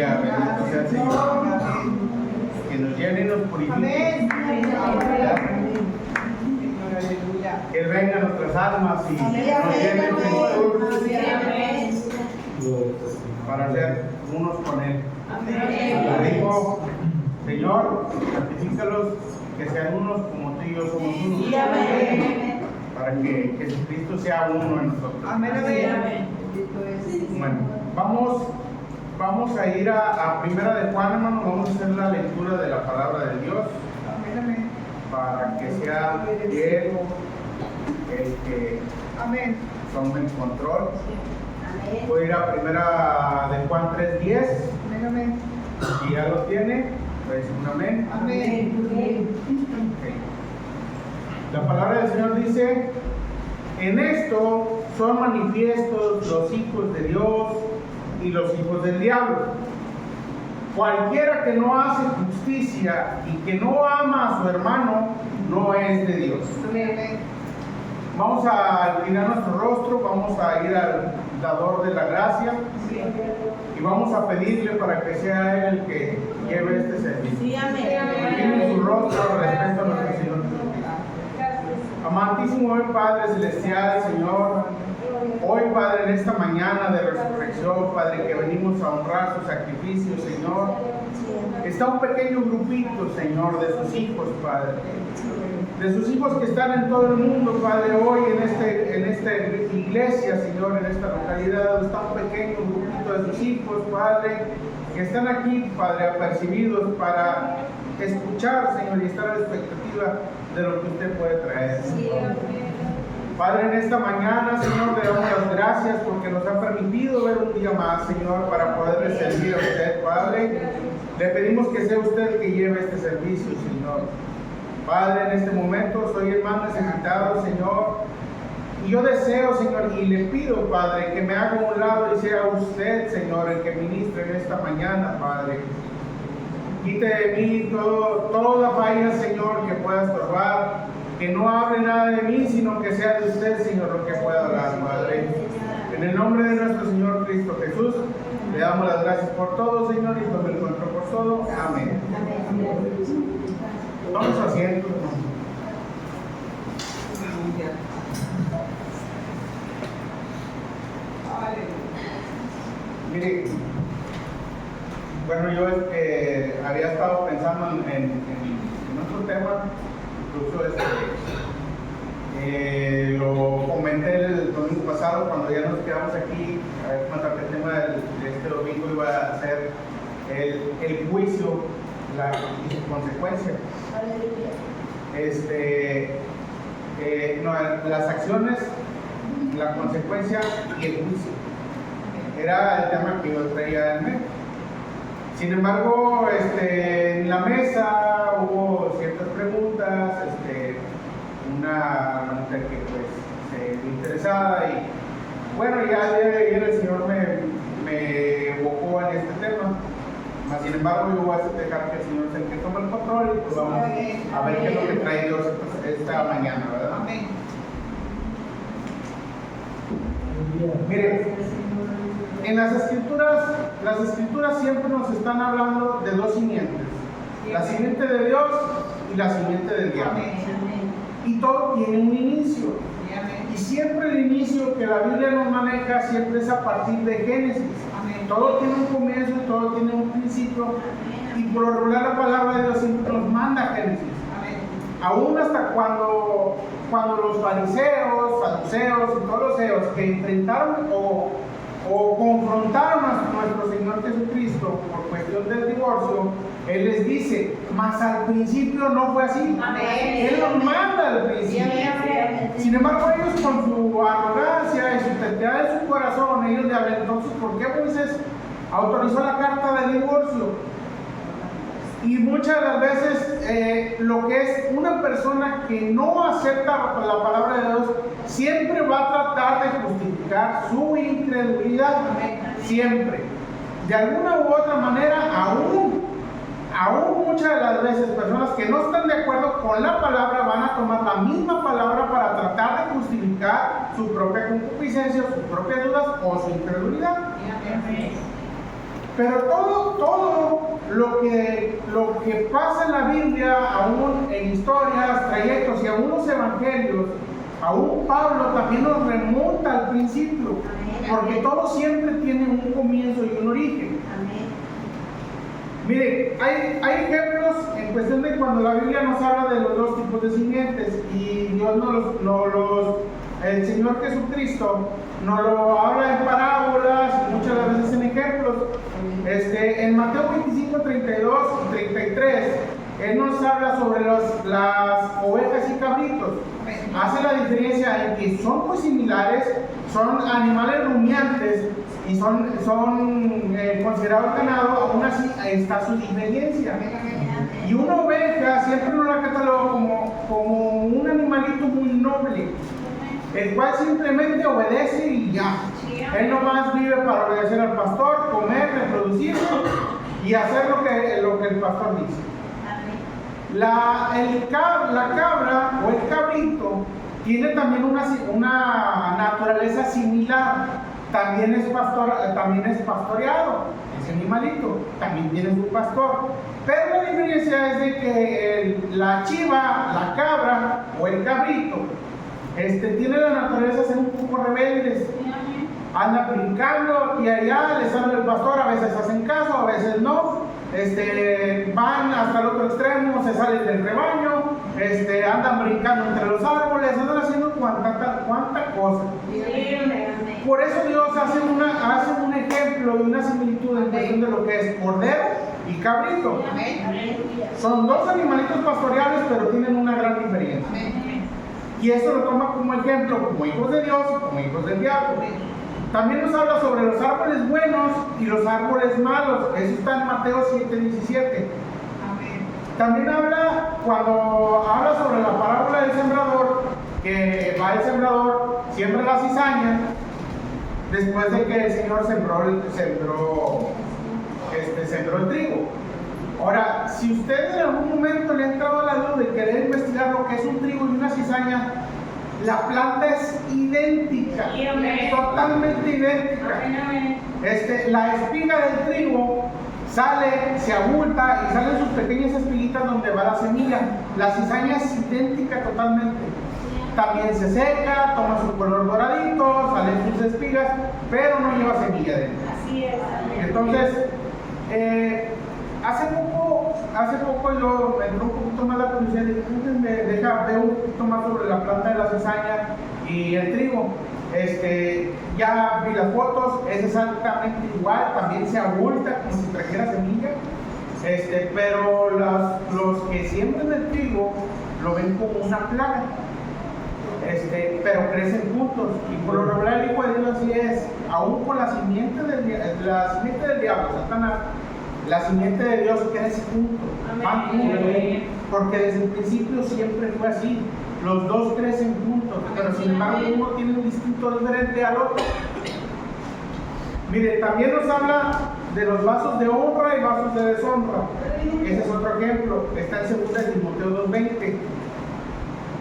Aleluya, bendito sea el Señor. Que nos llene y nos purifique. Que venga a nuestras almas y nos llene el Señor para ser unos con Él. Le dijo, Señor, santifícalos, que sean unos como tú y yo somos uno. Para que Jesucristo sea uno en nosotros. Bueno, vamos a ir a Primera de Juan, hermano. Vamos a hacer la lectura de la palabra de Dios. Para que sea Diego el que tome el control. Voy a ir a Primera de Juan 3:10. Si ya lo tiene, pues un amén. Okay. La palabra del Señor dice: en esto son manifiestos los hijos de Dios y los hijos del diablo. Cualquiera que no hace justicia y que no ama a su hermano no es de Dios. Vamos a inclinar nuestro rostro, vamos a ir al dador de la gracia y vamos a pedirle para que sea Él el que lleve este servicio. Inclinen su rostro respecto a nuestro Señor. Amantísimo Padre Celestial, Señor, hoy, Padre, en esta mañana de resurrección, Padre, que venimos a honrar su sacrificio, Señor, está un pequeño grupito, Señor, de sus hijos, Padre, de sus hijos que están en todo el mundo, Padre, hoy en esta iglesia, Señor, en esta localidad, está un pequeño grupito de sus hijos, Padre, que están aquí, Padre, apercibidos para escuchar, Señor, y estar a la expectativa de lo que usted puede traer. Padre, en esta mañana, Señor, le damos las gracias porque nos ha permitido ver un día más, Señor, para poderle servir a usted, Padre. Le pedimos que sea usted el que lleve este servicio, Señor. Padre, en este momento soy el más necesitado, Señor. Y yo deseo, Señor, y le pido, Padre, que me haga a un lado y sea usted, Señor, el que ministre en esta mañana, Padre. Quite de mí toda falla, Señor, que pueda estorbar. Que no hable nada de mí, sino que sea de usted, Señor, lo que pueda hablar, Padre. En el nombre de nuestro Señor Cristo Jesús, le damos las gracias por todo, Señor, y tome el control por todo. Amén. Vamos a asiento. Mire, bueno, yo había estado pensando en otro tema, incluso lo comenté el domingo pasado cuando ya nos quedamos aquí, a ver cómo el tema de este domingo iba a ser el juicio y su consecuencia. Las acciones, la consecuencia y el juicio. Era el tema que yo traía en mente. Sin embargo, en la mesa hubo ciertas preguntas, una mujer que pues se vio interesada y bueno, ya ayer el Señor me evocó en este tema. Mas, sin embargo, yo voy a dejar que el Señor sea el que tome el control y pues vamos a ver qué es lo que trae Dios esta mañana, ¿verdad? Amén. Mire, en las escrituras siempre nos están hablando de dos simientes, la simiente de Dios y la simiente del diablo. Y todo tiene un inicio. Y siempre el inicio que la Biblia nos maneja siempre es a partir de Génesis. Todo tiene un comienzo, todo tiene un principio. Y por lo regular la palabra de Dios siempre nos manda a Génesis. Aún hasta cuando los fariseos, saduceos y todos los seos que enfrentaron o confrontaron a nuestro Señor Jesucristo por cuestión del divorcio, Él les dice, mas al principio no fue así. Él los manda al principio. Sin embargo, ellos con su arrogancia y su terquedad en su corazón, ellos le hablan, entonces, ¿por qué Moisés autorizó la carta de divorcio? Y muchas de las veces lo que es una persona que no acepta la palabra de Dios siempre va a tratar de justificar su incredulidad, siempre. De alguna u otra manera, aún muchas de las veces personas que no están de acuerdo con la palabra van a tomar la misma palabra para tratar de justificar su propia concupiscencia, sus propias dudas o su incredulidad. Pero todo lo que pasa en la Biblia, aún en historias, trayectos y aún los evangelios, aún Pablo también nos remonta al principio, porque todo siempre tiene un comienzo y un origen. Mire, hay ejemplos en cuestión de cuando la Biblia nos habla de los dos tipos de simientes y Dios el Señor Jesucristo nos lo habla en parábolas y muchas veces en ejemplos. En Mateo 25, 32 y 33, Él nos habla sobre las ovejas y cabritos. Hace la diferencia en que son muy similares, son animales rumiantes y son considerados ganado, aún así está su diferencia. Y una oveja siempre uno la cataloga como un animalito muy noble, el cual simplemente obedece y ya. Él nomás vive para obedecer al pastor, comer, reproducirse y hacer lo que el pastor dice. La cabra o el cabrito tiene también una naturaleza similar. También es pastoreado, ese animalito, también tiene su pastor. Pero la diferencia es de que la chiva, la cabra o el cabrito, tiene la naturaleza de ser un poco rebeldes. Andan brincando aquí y allá, les habla el pastor, a veces hacen caso, a veces no. Van hasta el otro extremo, se salen del rebaño, andan brincando entre los árboles, andan haciendo cuánta cosa. Por eso Dios hace un ejemplo y una similitud en cuestión de lo que es cordero y cabrito. Son dos animalitos pastoreables, pero tienen una gran diferencia. Y eso lo toma como ejemplo, como hijos de Dios y como hijos del diablo. También nos habla sobre los árboles buenos y los árboles malos. Eso está en Mateo 7:17. También cuando habla sobre la parábola del sembrador, que va el sembrador, siembra la cizaña, después de que el Señor sembró el trigo. Ahora, si usted en algún momento le ha entrado a la duda y quiere investigar lo que es un trigo y una cizaña, la planta es idéntica, totalmente idéntica. La espiga del trigo sale, se abulta y salen sus pequeñas espiguitas donde va la semilla. La cizaña es idéntica totalmente. También se seca, toma su color doradito, salen sus espigas, pero no lleva semilla dentro. Así es. Entonces, hace poco yo me entró un poquito más la curiosidad y dije, ver un poquito más sobre la planta de la cizaña y el trigo. Ya vi las fotos, es exactamente igual, también se abulta como si trajera semilla, pero los que siembran el trigo lo ven como una plaga, pero crecen juntos, y por lo regular el hijo de Dios así es, aún con la simiente del diablo, Satanás. La simiente de Dios crece juntos, van juntos, porque desde el principio siempre fue así. Los dos crecen juntos, pero sin embargo uno tiene un distinto diferente al otro. Mire, también nos habla de los vasos de honra y vasos de deshonra. Ese es otro ejemplo, está en 2 Timoteo 2:20.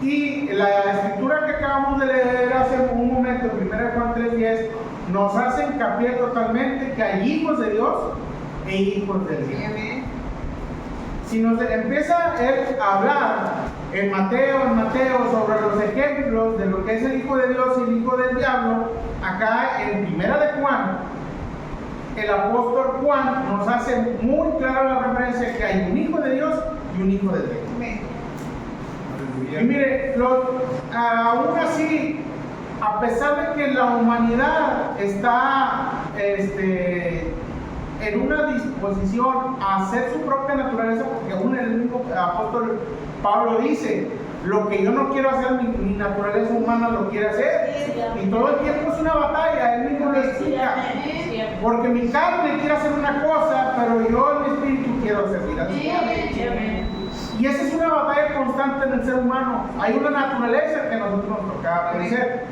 Y la escritura que acabamos de leer hace un momento, en 1 Juan 3:10, nos hace hincapié totalmente que hay hijos de Dios e hijos del diablo. Si nos empieza él a hablar en Mateo sobre los ejemplos de lo que es el hijo de Dios y el hijo del diablo, acá en 1 de Juan, el apóstol Juan nos hace muy clara la referencia que hay un hijo de Dios y un hijo del diablo. Y mire, aún así, a pesar de que la humanidad está en una disposición a hacer su propia naturaleza, porque aún el mismo apóstol Pablo dice, lo que yo no quiero hacer, mi naturaleza humana lo quiere hacer, y todo el tiempo es una batalla, él mismo lo explica, porque mi carne quiere hacer una cosa, pero yo en mi espíritu quiero servir a Dios. Y esa es una batalla constante en el ser humano. Hay una naturaleza que a nosotros nos toca vencer.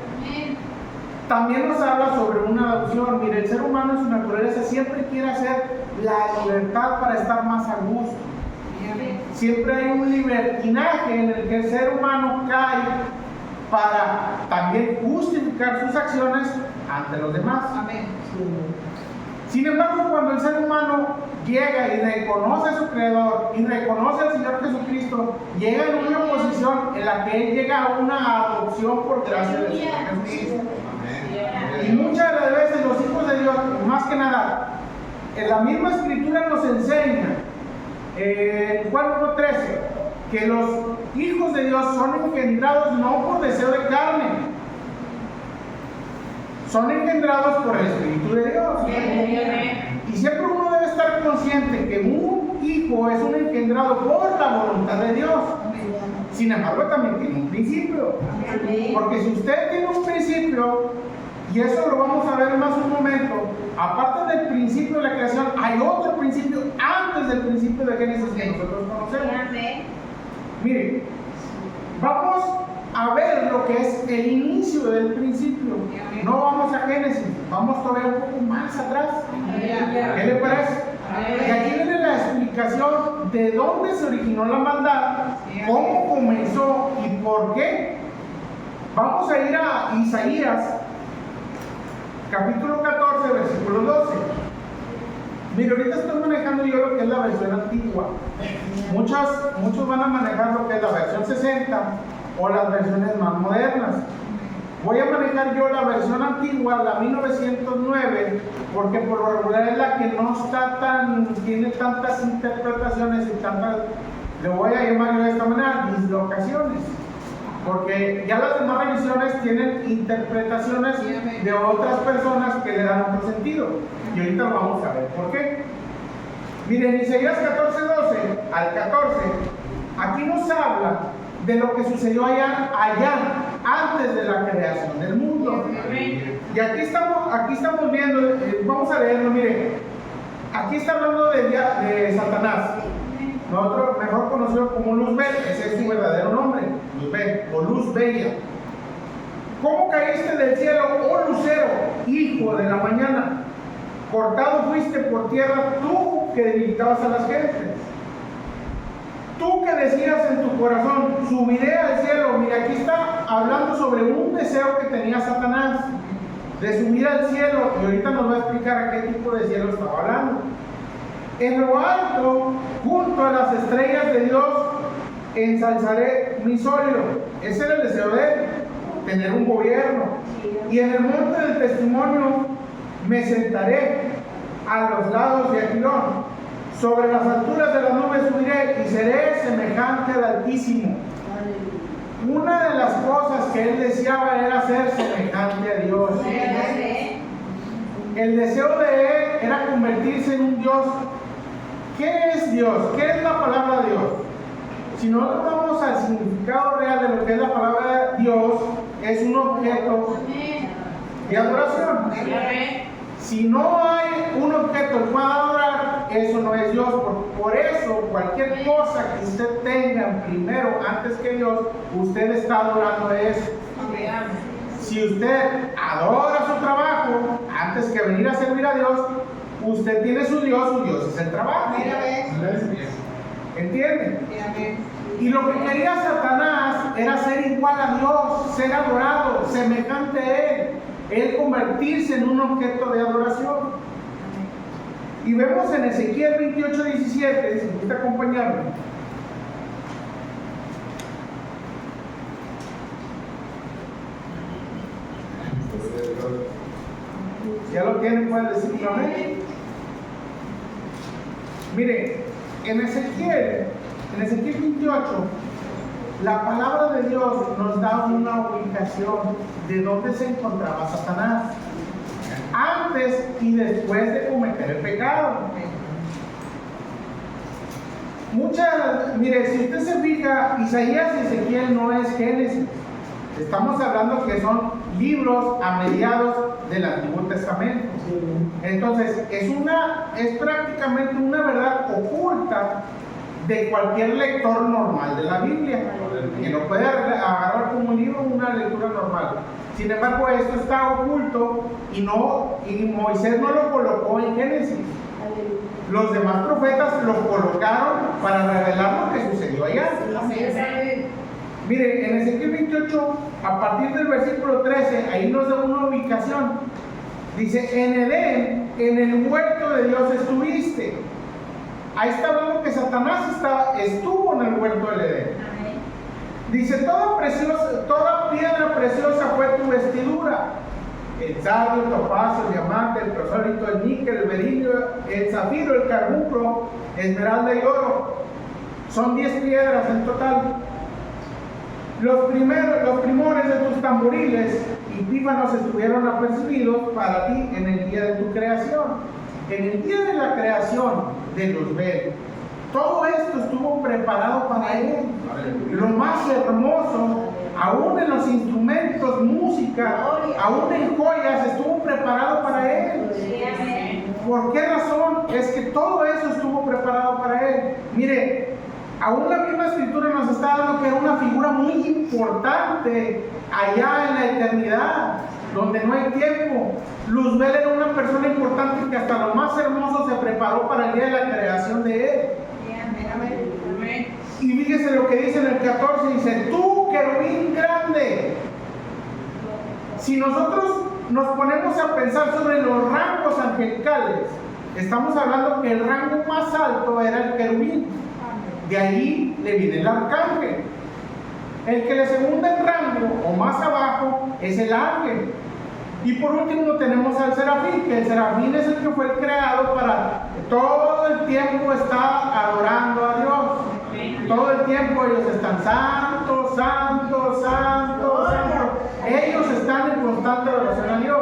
También nos habla sobre una adopción. Mire, el ser humano en su naturaleza siempre quiere hacer la libertad para estar más a gusto. Siempre hay un libertinaje en el que el ser humano cae para también justificar sus acciones ante los demás. Sin embargo, cuando el ser humano llega y reconoce a su Creador y reconoce al Señor Jesucristo, llega en una posición en la que Él llega a una adopción por gracia del Señor Jesucristo. Y muchas de las veces los hijos de Dios, más que nada, en la misma Escritura nos enseña, en Juan 1:13, que los hijos de Dios son engendrados no por deseo de carne, son engendrados por el Espíritu de Dios. Y siempre uno debe estar consciente que un hijo es un engendrado por la voluntad de Dios. Sin embargo, también tiene un principio. Porque si usted tiene un principio, y eso lo vamos a ver más un momento, aparte del principio de la creación, hay otro principio antes del principio de Génesis que nosotros conocemos. Mire, vamos a ver lo que es el inicio del principio. No vamos a Génesis, vamos todavía un poco más atrás. ¿Qué le parece? Y aquí viene la explicación de dónde se originó la maldad, cómo comenzó y por qué. Vamos a ir a Isaías, capítulo 14, versículo 12. Mire, ahorita estoy manejando yo lo que es la versión antigua. Muchos van a manejar lo que es la versión 60 o las versiones más modernas. Voy a manejar yo la versión antigua, la 1909, porque por lo regular es la que no está tiene tantas interpretaciones y tantas, le voy a llamar yo de esta manera, dislocaciones. Porque ya las demás revisiones tienen interpretaciones de otras personas que le dan otro sentido. Y ahorita vamos a ver por qué. Miren, Isaías 14:12 al 14, aquí nos habla de lo que sucedió allá antes de la creación del mundo. Y aquí estamos viendo, vamos a leerlo, miren. Aquí está hablando de Satanás. Nosotros mejor conocido como Luzbel, ese es su verdadero nombre, Luzbel o Luz Bella. ¿Cómo caíste del cielo, oh lucero, hijo de la mañana? Cortado fuiste por tierra, tú que debilitabas a las gentes. Tú que decías en tu corazón, subiré al cielo. Mira, aquí está hablando sobre un deseo que tenía Satanás, de subir al cielo, y ahorita nos va a explicar a qué tipo de cielo estaba hablando. En lo alto, junto a las estrellas de Dios, ensalzaré mi solio. Ese era el deseo de él, tener un gobierno. Y en el monte del testimonio me sentaré a los lados de Aquilón. Sobre las alturas de las nubes subiré y seré semejante al Altísimo. Una de las cosas que él deseaba era ser semejante a Dios. El deseo de él era convertirse en un Dios. ¿Qué es Dios? ¿Qué es la palabra Dios? Si nosotros vamos al significado real de lo que es la palabra Dios, es un objeto de adoración. Si no hay un objeto el cual adorar, eso no es Dios. Por eso, cualquier cosa que usted tenga primero antes que Dios, usted está adorando eso. Si usted adora su trabajo antes que venir a servir a Dios, usted tiene su Dios es el trabajo. ¿Entiende? Y lo que quería Satanás era ser igual a Dios, ser adorado, semejante a él convertirse en un objeto de adoración. Y vemos en Ezequiel 28:17, si gusta acompañarme. ¿Ya lo tienen? ¿Pueden decir amén? Mire, en Ezequiel 28, la palabra de Dios nos da una ubicación de dónde se encontraba Satanás antes y después de cometer el pecado. Mire, si usted se fija, Isaías y Ezequiel no es Génesis. Estamos hablando que son libros a mediados del Antiguo Testamento. Entonces, es prácticamente una verdad oculta de cualquier lector normal de la Biblia, que lo puede agarrar como un libro, una lectura normal. Sin embargo, esto está oculto y Moisés no lo colocó en Génesis. Los demás profetas lo colocaron para revelar lo que sucedió allá. Mire, en Ezequiel 28, a partir del versículo 13, ahí nos da una ubicación. Dice, en Edén en el huerto de Dios estuviste. Ahí está hablando que Satanás estuvo en el huerto del Edén. Dice, toda piedra preciosa fue tu vestidura. El sardio, el topacio, el diamante, el prosólito, el níquel, el berilio, el zafiro, el carbunclo, esmeralda y oro. Son 10 piedras en total. Los primores de tus tamboriles y pífanos estuvieron apercibidos para ti en el día de tu creación. En el día de la creación de Luzbel, todo esto estuvo preparado para él. Lo más hermoso, aún en los instrumentos, música, aún en joyas, estuvo preparado para él. ¿Por qué razón? Es que todo eso estuvo preparado para él. Mire, aún la misma escritura nos está dando que era una figura muy importante allá en la eternidad, donde no hay tiempo. Luzbel era una persona importante que hasta lo más hermoso se preparó para el día de la creación de él. Y fíjese lo que dice en el 14, dice, tú, querubín grande. Si nosotros nos ponemos a pensar sobre los rangos angelicales, estamos hablando que el rango más alto era el querubín. De ahí le viene el arcángel. El que le segunda en rango o más abajo es el ángel. Y por último tenemos al serafín, que el serafín es el que fue creado para todo el tiempo estar adorando a Dios. Todo el tiempo ellos están santos, santos, santos, santos. Ellos están en constante adoración a Dios.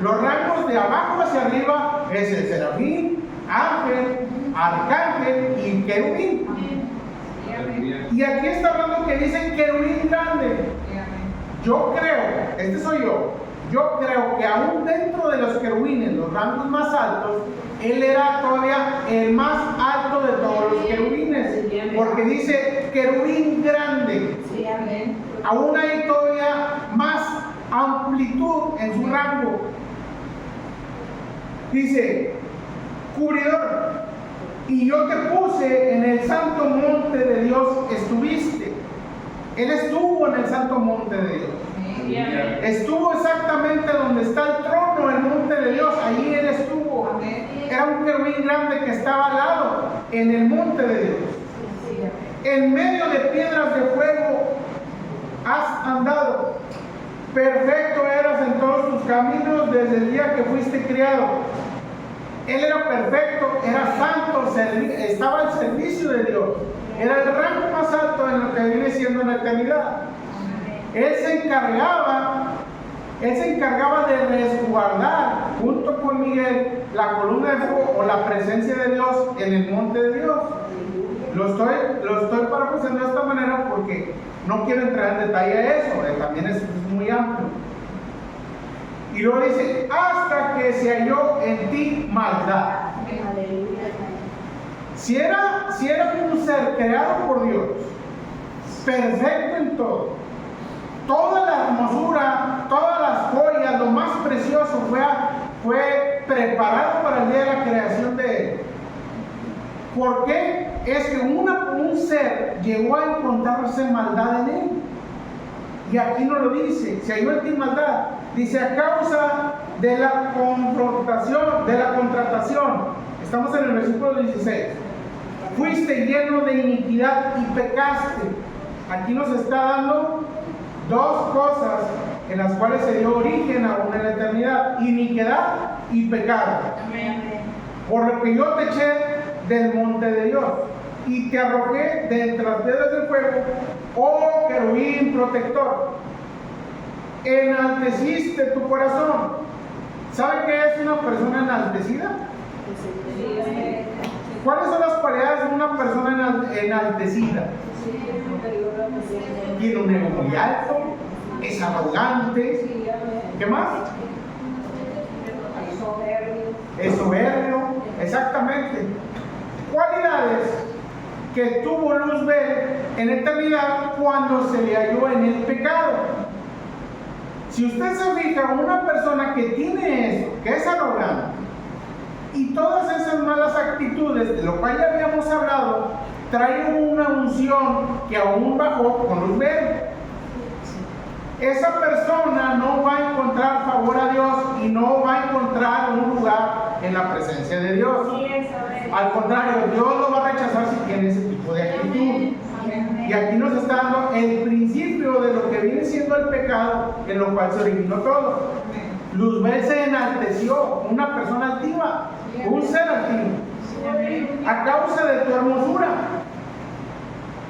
Los rangos de abajo hacia arriba es el serafín, ángel, arcángel y querubín. Y aquí está hablando que dicen querubín grande. Yo creo, este soy yo creo que aún dentro de los querubines, los rangos más altos, él era todavía el más alto de todos los querubines, porque dice querubín grande. Aún hay todavía más amplitud en su rango. Dice, cubridor, y yo te puse en el santo monte de Dios estuviste. Él estuvo en el santo monte de Dios. Estuvo exactamente donde está el trono, el monte de Dios. Allí él estuvo. Era un querubín grande que estaba al lado, en el monte de Dios. En medio de piedras de fuego has andado. Perfecto eras en todos tus caminos desde el día que fuiste criado. Él era perfecto, era santo, estaba al servicio de Dios. Era el rango más alto en lo que viene siendo en la eternidad. Él se encargaba de resguardar junto con Miguel la columna de fuego o la presencia de Dios en el monte de Dios. Lo estoy parafraseando de esta manera porque no quiero entrar en detalle a eso, también es muy amplio. Y luego dice, hasta que se halló en ti maldad. Si era un ser creado por Dios, perfecto en todo, toda la hermosura, todas las joyas, lo más precioso fue preparado para el día de la creación de él. ¿Por qué? Es que un ser llegó a encontrarse maldad en él. Y aquí no lo dice, se halló en ti maldad. Dice, a causa de la confrontación, de la contratación. Estamos en el versículo 16. Fuiste lleno de iniquidad y pecaste. Aquí nos está dando dos cosas en las cuales se dio origen aún en la eternidad: iniquidad y pecado. Por lo que yo te eché del monte de Dios y te arrojé de entre las piedras del fuego, oh querubín protector. Enalteciste tu corazón. ¿Sabe qué es una persona enaltecida? ¿Cuáles son las cualidades de una persona enaltecida? Tiene un ego muy alto, es arrogante. ¿Qué más? Es soberbio, exactamente. Cualidades que tuvo Luzbel en eternidad cuando se le halló en el pecado. Si usted se fija, una persona que tiene eso, que es arrogante, y todas esas malas actitudes, de lo cual ya habíamos hablado, trae una unción que aún bajó con Luzbel. Esa persona no va a encontrar favor a Dios y no va a encontrar un lugar en la presencia de Dios. Al contrario, Dios lo va a rechazar si tiene ese tipo de actitud. Y aquí nos está dando el principio de lo que viene siendo el pecado, en lo cual se originó todo. Luzbel se enalteció, una persona altiva, un ser altivo, a causa de tu hermosura.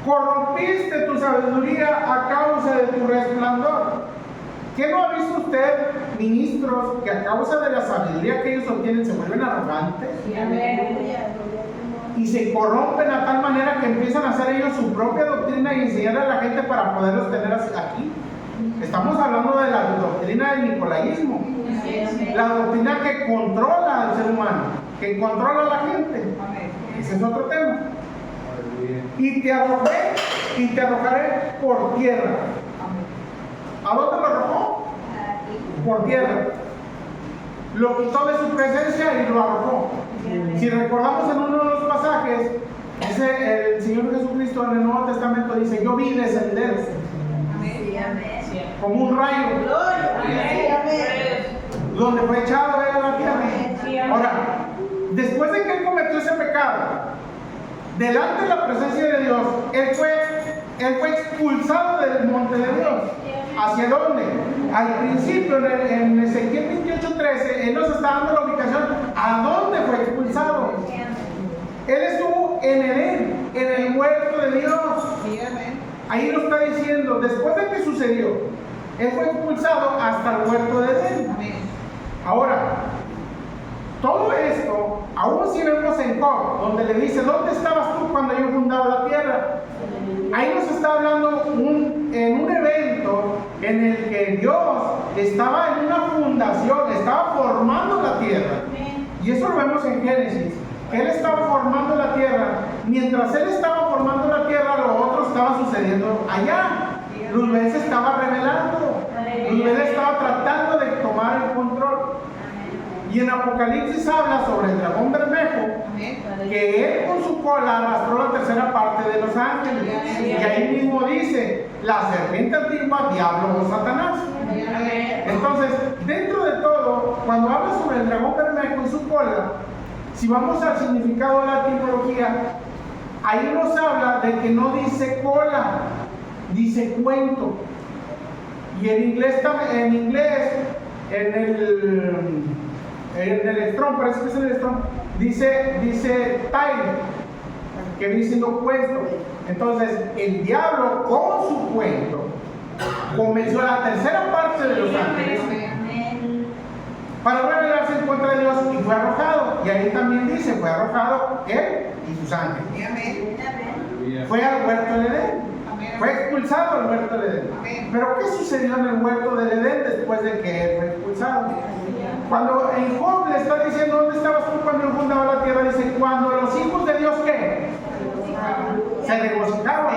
Corrompiste tu sabiduría a causa de tu resplandor. ¿Qué no ha visto usted, ministros, que a causa de la sabiduría que ellos obtienen se vuelven arrogantes? Y se corrompen a tal manera que empiezan a hacer ellos su propia doctrina y enseñar a la gente para poderlos tener aquí. Estamos hablando de la doctrina del nicolaísmo, la doctrina que controla al ser humano, que controla a la gente. Ese es otro tema. Y te arrojé y te arrojaré por tierra. ¿A dónde lo arrojó? Por tierra. Lo quitó de su presencia y lo arrojó. Si recordamos en uno de los pasajes, dice el Señor Jesucristo en el Nuevo Testamento, dice: yo vi descender como un rayo, donde fue echado él a la tierra. Ahora, después de que él cometió ese pecado, delante de la presencia de Dios, él fue expulsado del monte de Dios. ¿Hacia dónde? Al principio, en Ezequiel 28:13, él nos está dando la ubicación a dónde fue expulsado. Él estuvo en Edén, en el huerto de Dios. Ahí lo está diciendo, después de que sucedió, él fue expulsado hasta el huerto de Edén. Ahora, todo esto, aún si vemos en Job, donde le dice: ¿dónde estabas tú cuando yo fundaba la tierra? Ahí nos está hablando en un evento en el que Dios estaba en una fundación, estaba formando la tierra. Y eso lo vemos en Génesis, que Él estaba formando la tierra. Mientras Él estaba formando la tierra, lo otro estaba sucediendo allá. Luzbel se estaba revelando. Luzbel estaba tratando de tomar el control. Y en Apocalipsis habla sobre el dragón bermejo, que él con su cola arrastró la tercera parte de los ángeles. Y ahí mismo dice: la serpiente antigua, diablo o Satanás. Entonces, dentro de todo, cuando habla sobre el dragón bermejo y su cola, si vamos al significado de la etimología, ahí nos habla de que no dice cola, dice cuento. Y en inglés, en el Strong, parece que es el Strong, dice tale, que viene siendo cuento. Entonces, el diablo con su cuento convenció a la tercera parte de los ángeles para rebelarse en contra de Dios y fue arrojado. Y ahí también dice: fue arrojado él y sus ángeles. Fue al huerto de Edén. Fue expulsado al huerto de Edén. Pero ¿qué sucedió en el huerto de Edén después de que él fue expulsado? Cuando en Job le está diciendo: ¿dónde estabas tú cuando yo fundaba la tierra? Dice: cuando los hijos de Dios, ¿qué? Se regocijaban.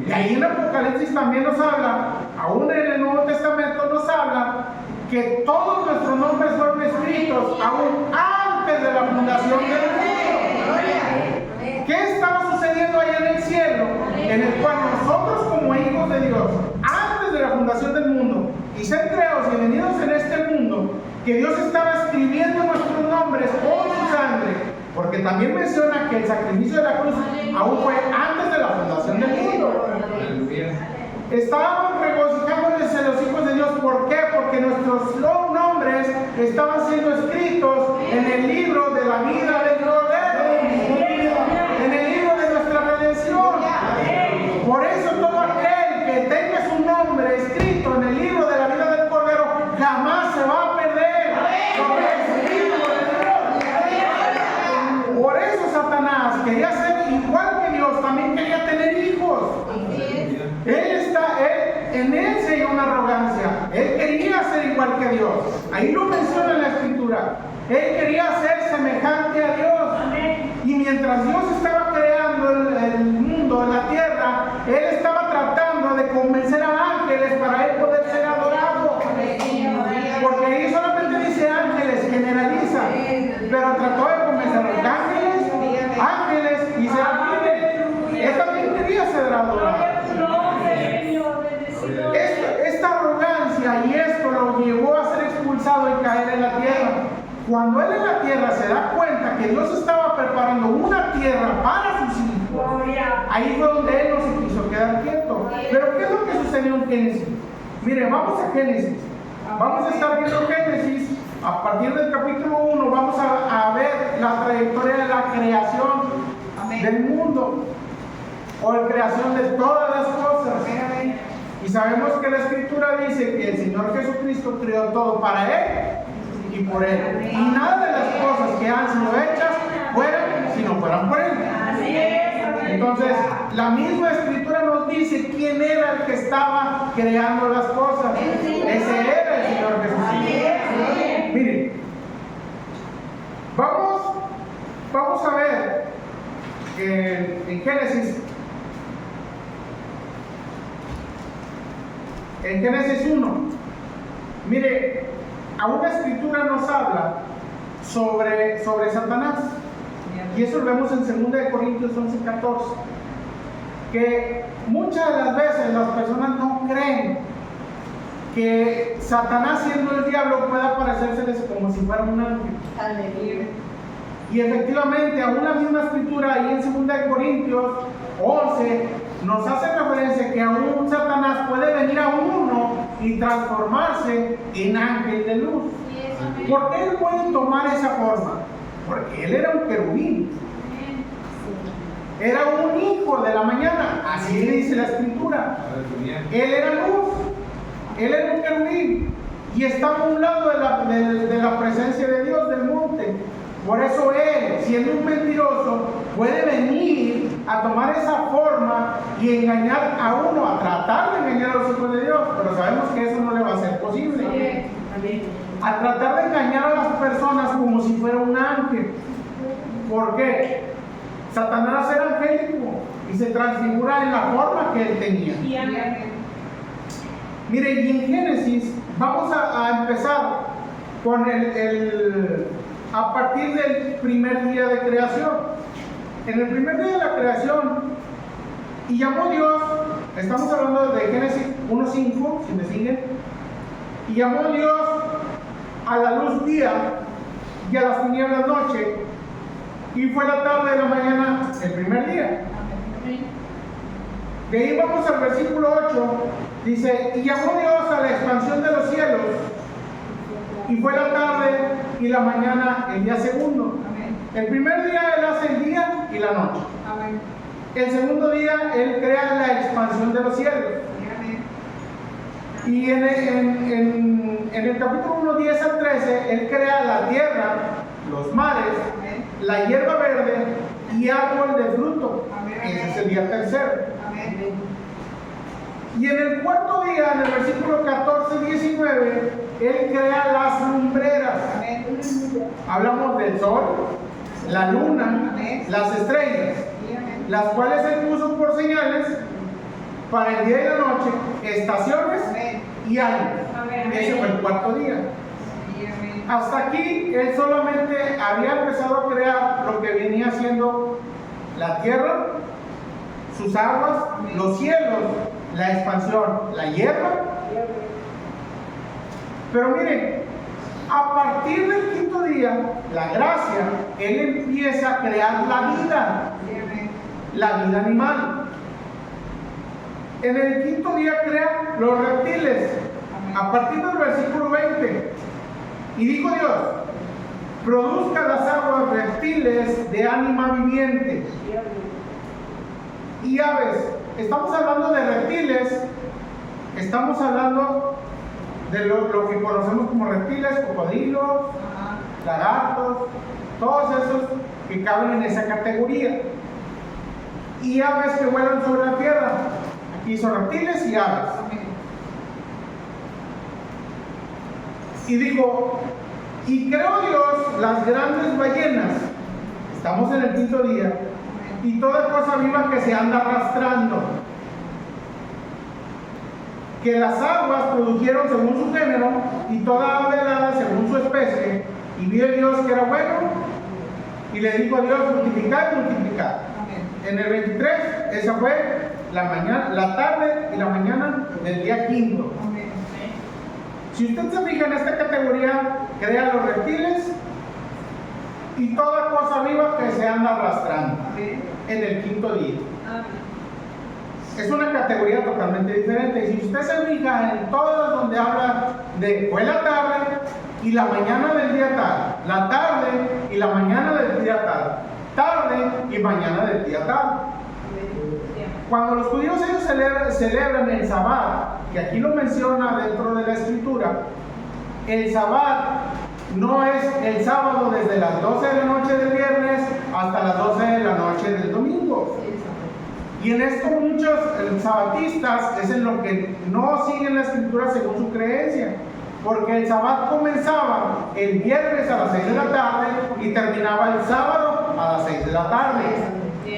Y ahí en Apocalipsis también nos habla, aún en el Nuevo Testamento nos habla, que todos nuestros nombres fueron escritos aún antes de la fundación del mundo. ¿Qué estaba sucediendo ahí en el cielo? En el cual nosotros, como hijos de Dios, antes de la fundación del mundo, y ser creados y venidos en este mundo, que Dios estaba escribiendo nuestros nombres con su sangre, porque también menciona que el sacrificio de la cruz aún fue antes de la fundación del mundo. Estábamos regocijándonos en los hijos de Dios. ¿Por qué? Porque nuestros nombres estaban siendo escritos en el libro de la vida del Cordero, en el libro de nuestra redención. Por eso todo aquel que tenga su nombre escrito en el libro de la vida del Cordero jamás se va a perder, porque es hijo de Dios. Por eso Satanás quería ser igual que Dios, también quería tener hijos. En él se dio una arrogancia. Él quería ser igual que Dios. Ahí lo menciona en la Escritura. Él quería ser semejante a Dios. Y mientras Dios estaba creando el mundo, la tierra, Él estaba tratando de convencer a ángeles para Él poder ser adorado. Porque ahí solamente dice ángeles, generaliza. Pero trató de convencer a los ángeles y serafines. Él también quería ser adorado. Esta arrogancia y esto lo llevó a ser expulsado y caer en la tierra. Cuando él en la tierra se da cuenta que Dios estaba preparando una tierra para sus hijos, ahí fue donde él no se quiso quedar quieto. Pero ¿qué es lo que sucedió en Génesis? Mire, vamos a Génesis. Vamos a estar viendo Génesis. A partir del capítulo 1 vamos a ver la trayectoria de la creación del mundo, o la creación de todas las cosas. Y sabemos que la Escritura dice que el Señor Jesucristo creó todo para Él y por Él. Y nada de las cosas que han sido hechas fueron si no fueran por Él. Entonces, la misma Escritura nos dice quién era el que estaba creando las cosas. Ese era el Señor Jesucristo. Miren, vamos a ver en Génesis. En Génesis 1, mire, a una escritura nos habla sobre Satanás. Y eso lo vemos en 2 Corintios 11:14. Que muchas de las veces las personas no creen que Satanás, siendo el diablo, pueda parecérseles como si fuera un ángel. Y efectivamente, aún la misma escritura ahí en 2 Corintios 11 nos hace referencia que aún Satanás puede venir a uno y transformarse en ángel de luz. ¿Por qué él puede tomar esa forma? Porque él era un querubín. Era un hijo de la mañana, así le dice la escritura. Él era luz, él era un querubín y estaba a un lado de la presencia de Dios del monte. Por eso él, siendo un mentiroso, puede venir a tomar esa forma y engañar a uno, a tratar de engañar a los hijos de Dios, pero sabemos que eso no le va a ser posible. A tratar de engañar a las personas como si fuera un ángel. ¿Por qué? Satanás era angélico y se transfigura en la forma que él tenía. Mire, y en Génesis vamos a empezar con a partir del primer día de creación. En el primer día de la creación, y llamó Dios, estamos hablando de Génesis 1:5, si me siguen, y llamó Dios a la luz día y a las tinieblas noche, y fue la tarde de la mañana el primer día. De ahí vamos al versículo 8, dice, y llamó Dios a la expansión de los cielos, y fue la tarde y la mañana el día segundo. El primer día él hace el día y la noche. El segundo día él crea la expansión de los cielos. Y en el capítulo 1, 10 al 13, él crea la tierra, los mares, la hierba verde y árbol de fruto. Ese es el día tercero. Y en el cuarto día, en el versículo 14 y 19, él crea las lumbreras. Hablamos del sol, la luna, las estrellas, las cuales él puso por señales para el día y la noche, estaciones y años. Ese fue el cuarto día. Hasta aquí él solamente había empezado a crear lo que venía siendo la tierra, sus aguas, los cielos, la expansión, la hierba. Pero miren, a partir del quinto día, la gracia, él empieza a crear la vida animal. En el quinto día crea los reptiles, a partir del versículo 20. Y dijo Dios, produzca las aguas reptiles de ánima viviente y aves. Estamos hablando de reptiles, estamos hablando de lo que conocemos como reptiles, cocodrilos, lagartos, todos esos que caben en esa categoría. Y aves que vuelan sobre la tierra. Aquí son reptiles y aves. Y dijo, y creó Dios las grandes ballenas. Estamos en el quinto día. Y toda cosa viva que se anda arrastrando. Que las aguas produjeron según su género y toda ave alada según su especie. Y vio Dios que era bueno. Y le dijo a Dios, multiplicad y multiplicad. En el 23, esa fue la mañana, la tarde y la mañana del día quinto. Si usted se fija en esta categoría, crea los reptiles y toda cosa viva que se anda arrastrando en el quinto día. Es una categoría totalmente diferente. Si usted se fija en todas donde habla de fue la tarde y la mañana del día tal, la tarde y la mañana del día tal, tarde y mañana del día tal. Cuando los judíos ellos celebran el Sabbat, que aquí lo menciona dentro de la escritura, el Sabbat no es el sábado desde las 12 de la noche del viernes hasta las 12 de la noche del domingo. Y en esto muchos sabatistas es en lo que no siguen la escritura según su creencia, porque el Sabbat comenzaba el viernes a las 6 de la tarde y terminaba el sábado a las 6 de la tarde.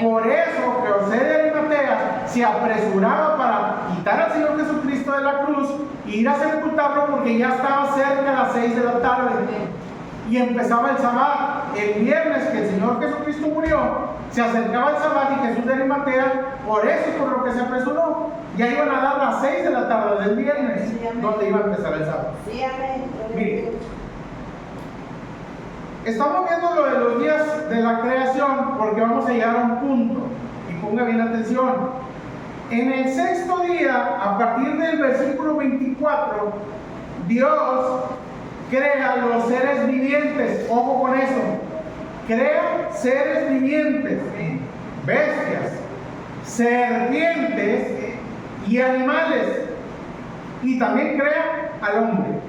Por eso que José de Arimatea se apresuraba para quitar al Señor Jesucristo de la cruz e ir a sepultarlo, porque ya estaba cerca de las 6 de la tarde y empezaba el Sabbat. El viernes que el Señor Jesucristo murió, se acercaba el Sabbat y Jesús de Arimatea, por eso es por lo que se apresuró. Ya iban a dar las 6 de la tarde del viernes, donde iba a empezar el Sabbat. Mire, estamos viendo lo de los días de la creación porque vamos a llegar a un punto, y ponga bien atención. En el sexto día, a partir del versículo 24, Dios crea los seres vivientes. Ojo con eso, crea seres vivientes, bestias, serpientes y animales, y también crea al hombre.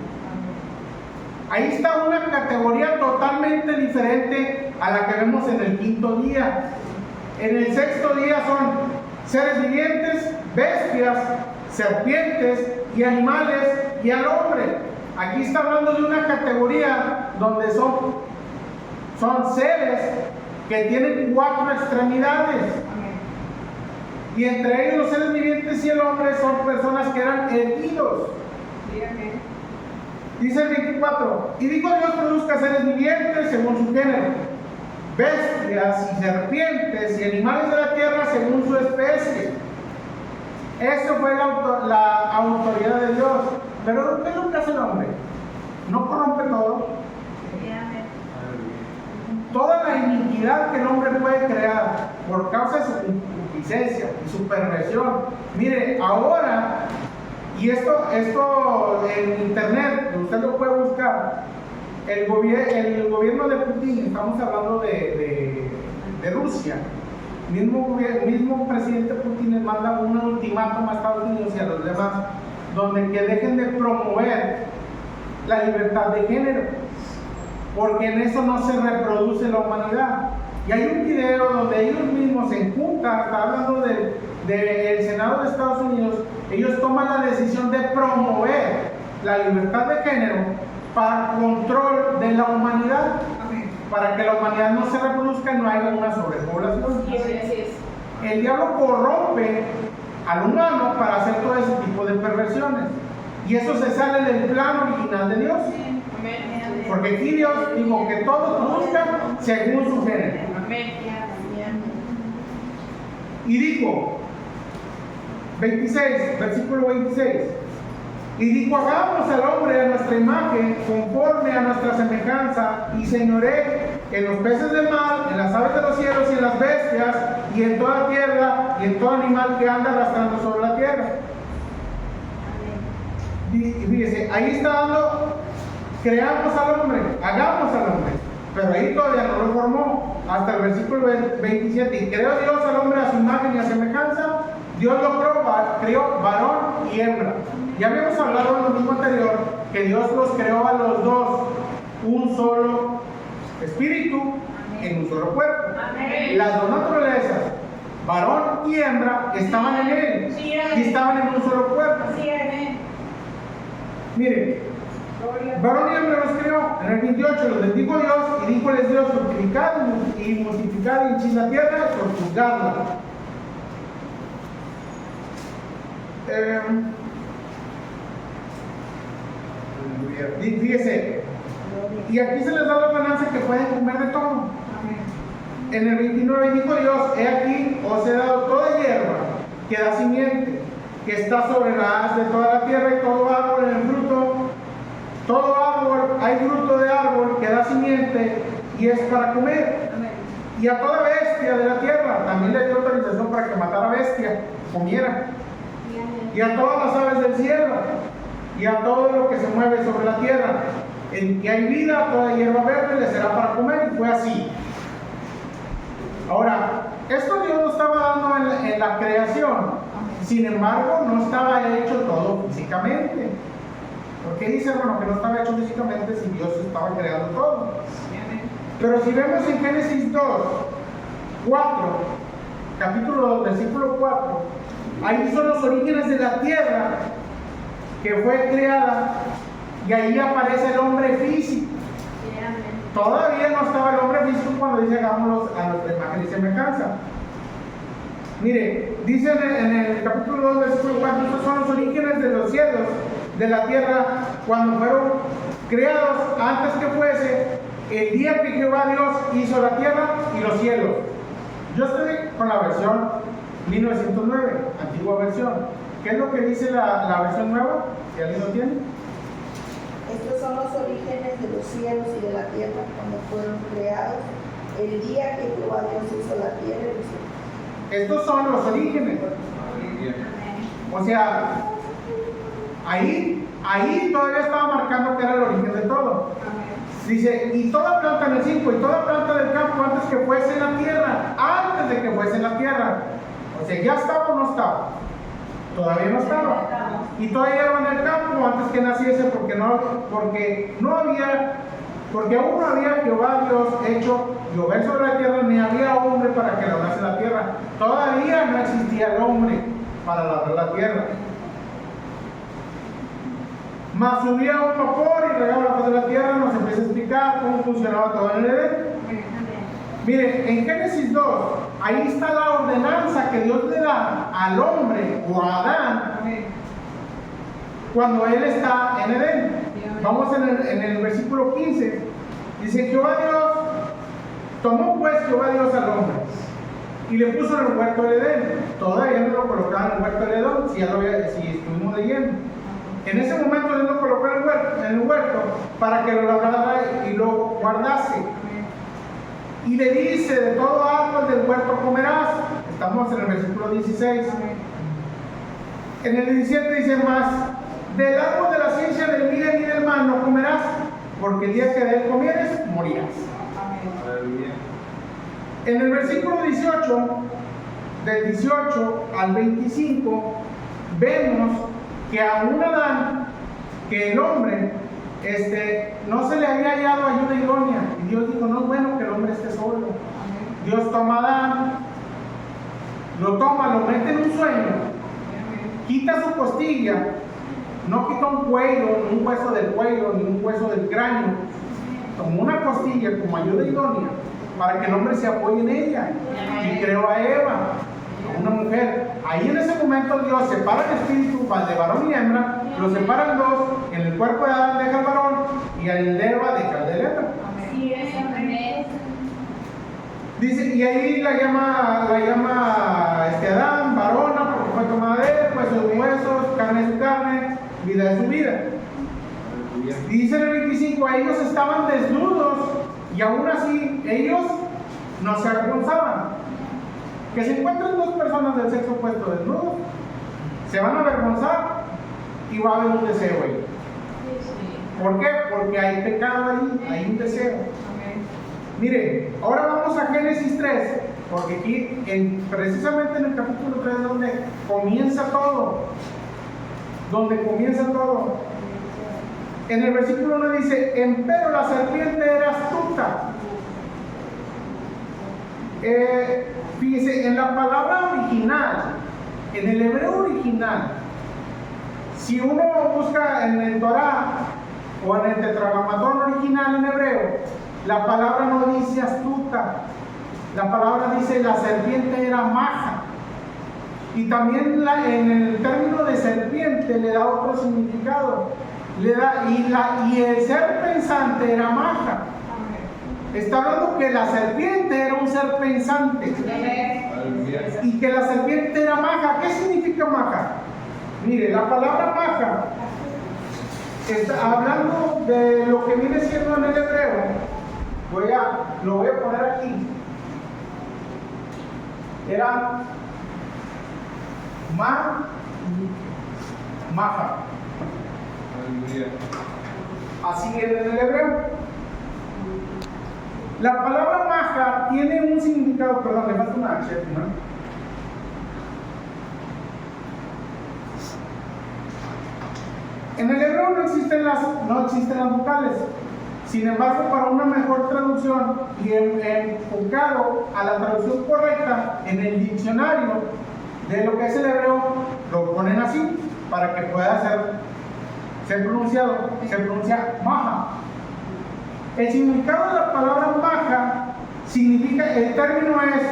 Ahí está una categoría totalmente diferente a la que vemos en el quinto día. En el sexto día son seres vivientes, bestias, serpientes y animales y al hombre. Aquí está hablando de una categoría donde son seres que tienen 4 extremidades. Y entre ellos los seres vivientes y el hombre son personas que eran erguidos. Dice el 24, y dijo Dios: produzca seres vivientes según su género, bestias y serpientes y animales de la tierra según su especie. Eso fue la autoridad de Dios. Pero ¿qué es lo que hace el hombre? ¿No corrompe todo? Toda la iniquidad que el hombre puede crear por causa de su concupiscencia y su perversión. Mire, ahora, y esto en internet, usted lo puede buscar, el gobierno de Putin, estamos hablando de Rusia, mismo presidente Putin les manda un ultimátum a Estados Unidos y a los demás, donde que dejen de promover la libertad de género, porque en eso no se reproduce la humanidad. Y hay un video donde ellos mismos se juntan, está hablando del Senado de Estados Unidos, ellos toman la decisión de promover la libertad de género para control de la humanidad, para que la humanidad no se reproduzca y no haya una sobrepoblación. El diablo corrompe al humano para hacer todo ese tipo de perversiones, y eso se sale del plan original de Dios. Porque aquí Dios dijo que todos produzcan según su género. Y dijo, 26, versículo 26, y dijo: hagamos al hombre a nuestra imagen, conforme a nuestra semejanza, y señoré en los peces del mar, en las aves de los cielos, y en las bestias, y en toda la tierra, y en todo animal que anda arrastrando sobre la tierra. Y fíjese, ahí está dando: creamos al hombre, hagamos al hombre. Pero ahí todavía no lo formó. Hasta el versículo 27. Y creó Dios al hombre a su imagen y a semejanza. Dios lo creó varón y hembra. Ya habíamos hablado en lo mismo anterior que Dios los creó a los dos, un solo espíritu en un solo cuerpo. Las dos naturalezas, varón y hembra, estaban en él y estaban en un solo cuerpo. Miren, varón y hembra los creó. En el 28 los bendijo Dios y díjoles Dios: fructificad y multiplicad y henchid la tierra, sojuzgadla. Fíjese, y aquí se les da la ganancia que pueden comer de todo. En el 29 dijo Dios: he aquí os he dado toda hierba que da simiente, que está sobre la haz de toda la tierra, y todo árbol en el fruto. Todo árbol, hay fruto de árbol que da simiente, y es para comer. Y a toda bestia de la tierra también le dio autorización para que matara bestia, comiera. Y a todas las aves del cielo, y a todo lo que se mueve sobre la tierra, en que hay vida, toda hierba verde le será para comer, y fue así. Ahora, esto Dios lo estaba dando en la creación, sin embargo, no estaba hecho todo físicamente. ¿Por qué dice, hermano, que no estaba hecho físicamente si Dios estaba creando todo? Pero si vemos en Génesis 2, 4, capítulo 2, versículo 4, ahí son los orígenes de la tierra que fue creada, y ahí aparece el hombre físico. Todavía no estaba el hombre físico cuando dice hagámoslos a nuestra imagen y semejanza. Mire, dice en el capítulo 2, versículo 4, estos son los orígenes de los cielos, de la tierra, cuando fueron creados, antes que fuese el día que Jehová Dios hizo la tierra y los cielos. Yo estoy con la versión 1909, antigua versión. ¿Qué es lo que dice la versión nueva? ¿Si alguien lo tiene? Estos son los orígenes de los cielos y de la tierra cuando fueron creados, el día que Jehová Dios hizo la tierra y los cielos. Estos son los orígenes. O sea, ahí todavía estaba marcando que era el origen de todo. Dice, y toda planta en el 5, y toda planta del campo antes que fuese en la tierra, antes de que fuese en la tierra. O sea, ¿ya estaba o no estaba? Todavía no estaba. Y todavía era en el campo antes que naciese, porque aún no había Jehová Dios hecho llover sobre la tierra, ni había hombre para que labrase la tierra. Todavía no existía el hombre para labrar la tierra. Mas subía un vapor y regaba la faz de la tierra. Nos empieza a explicar cómo funcionaba todo en el Edén. Mire, en Génesis 2, ahí está la ordenanza que Dios le da al hombre o a Adán cuando él está en Edén. Vamos en el versículo 15. Dice, Jehová Dios, tomó pues Jehová Dios al hombre y le puso en el huerto del Edén. Todavía no lo colocaba en el huerto del Edén, si estuvimos leyendo. En ese momento Dios lo colocó en el huerto para que lo labrara y lo guardase. Y le dice, de todo árbol del huerto comerás. Estamos en el versículo 16. En el 17 dice más, del árbol de la ciencia del bien y del mal no comerás, porque el día que de él comieres, morirás. En el versículo 18, del 18 al 25, vemos que a un Adán, que el hombre, no se le había hallado ayuda idónea, y Dios dijo, no es bueno que el hombre esté solo. Dios toma a Adán, lo mete en un sueño, quita su costilla, no quita un cuello, ni un hueso del cuello, ni un hueso del cráneo, tomó una costilla como ayuda idónea para que el hombre se apoye en ella, y creó a Eva, a una mujer. Ahí en ese momento Dios separa el espíritu de varón y hembra, lo separan dos, en el cuerpo de Adán deja el varón y en el de Eva deja el de la hembra. Dice, y ahí la llama Adán, varona, porque fue tomada de él, pues sus huesos, carne de su carne, vida de su vida. Y dice en el 25, ellos estaban desnudos y aún así ellos no se avergonzaban. Que se encuentren dos personas del sexo opuesto desnudos, se van a avergonzar y va a haber un deseo ahí. ¿Por qué? Porque hay pecado ahí, hay un deseo. Mire, ahora vamos a Génesis 3, porque aquí, precisamente en el capítulo 3, donde comienza todo. En el versículo 1 dice, empero la serpiente era astuta. Fíjese, en la palabra original, en el hebreo original, si uno busca en el Torah o en el tetragrammatón original en hebreo, la palabra no dice astuta, la palabra dice la serpiente era maja. Y también en el término de serpiente le da otro significado. Y el ser pensante era maja. Está hablando que la serpiente era un ser pensante y que la serpiente era maja. ¿Qué significa maja? Mire, la palabra maja está hablando de lo que viene siendo en el hebreo lo voy a poner aquí. Era maja. Así viene en el hebreo. La palabra maja tiene un significado, perdón, le falta una H, ¿no? En el hebreo no existen las vocales. Sin embargo, para una mejor traducción y enfocado a la traducción correcta en el diccionario de lo que es el hebreo, lo ponen así para que pueda ser pronunciado. Se pronuncia maja. El significado de la palabra maja significa, el término es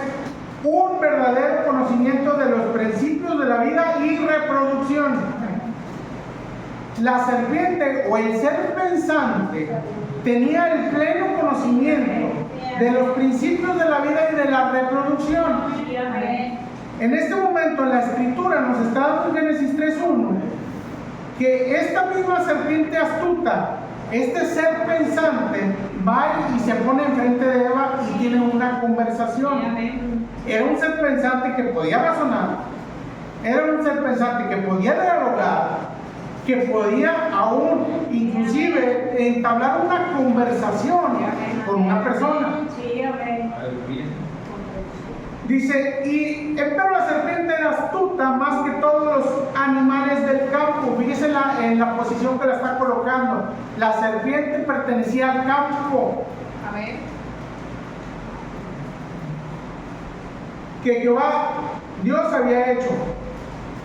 un verdadero conocimiento de los principios de la vida y reproducción. La serpiente o el ser pensante tenía el pleno conocimiento de los principios de la vida y de la reproducción. En este momento la escritura nos está dando en Génesis 3:1 que esta misma serpiente astuta, este ser pensante, va y se pone enfrente de Eva y tiene una conversación. Era un ser pensante que podía razonar, era un ser pensante que podía dialogar, que podía aún inclusive entablar una conversación con una persona. Dice, pero la serpiente era astuta más que todos los animales del campo. Fíjese en la posición que la está colocando. La serpiente pertenecía al campo. Amén. Que Jehová, Dios había hecho.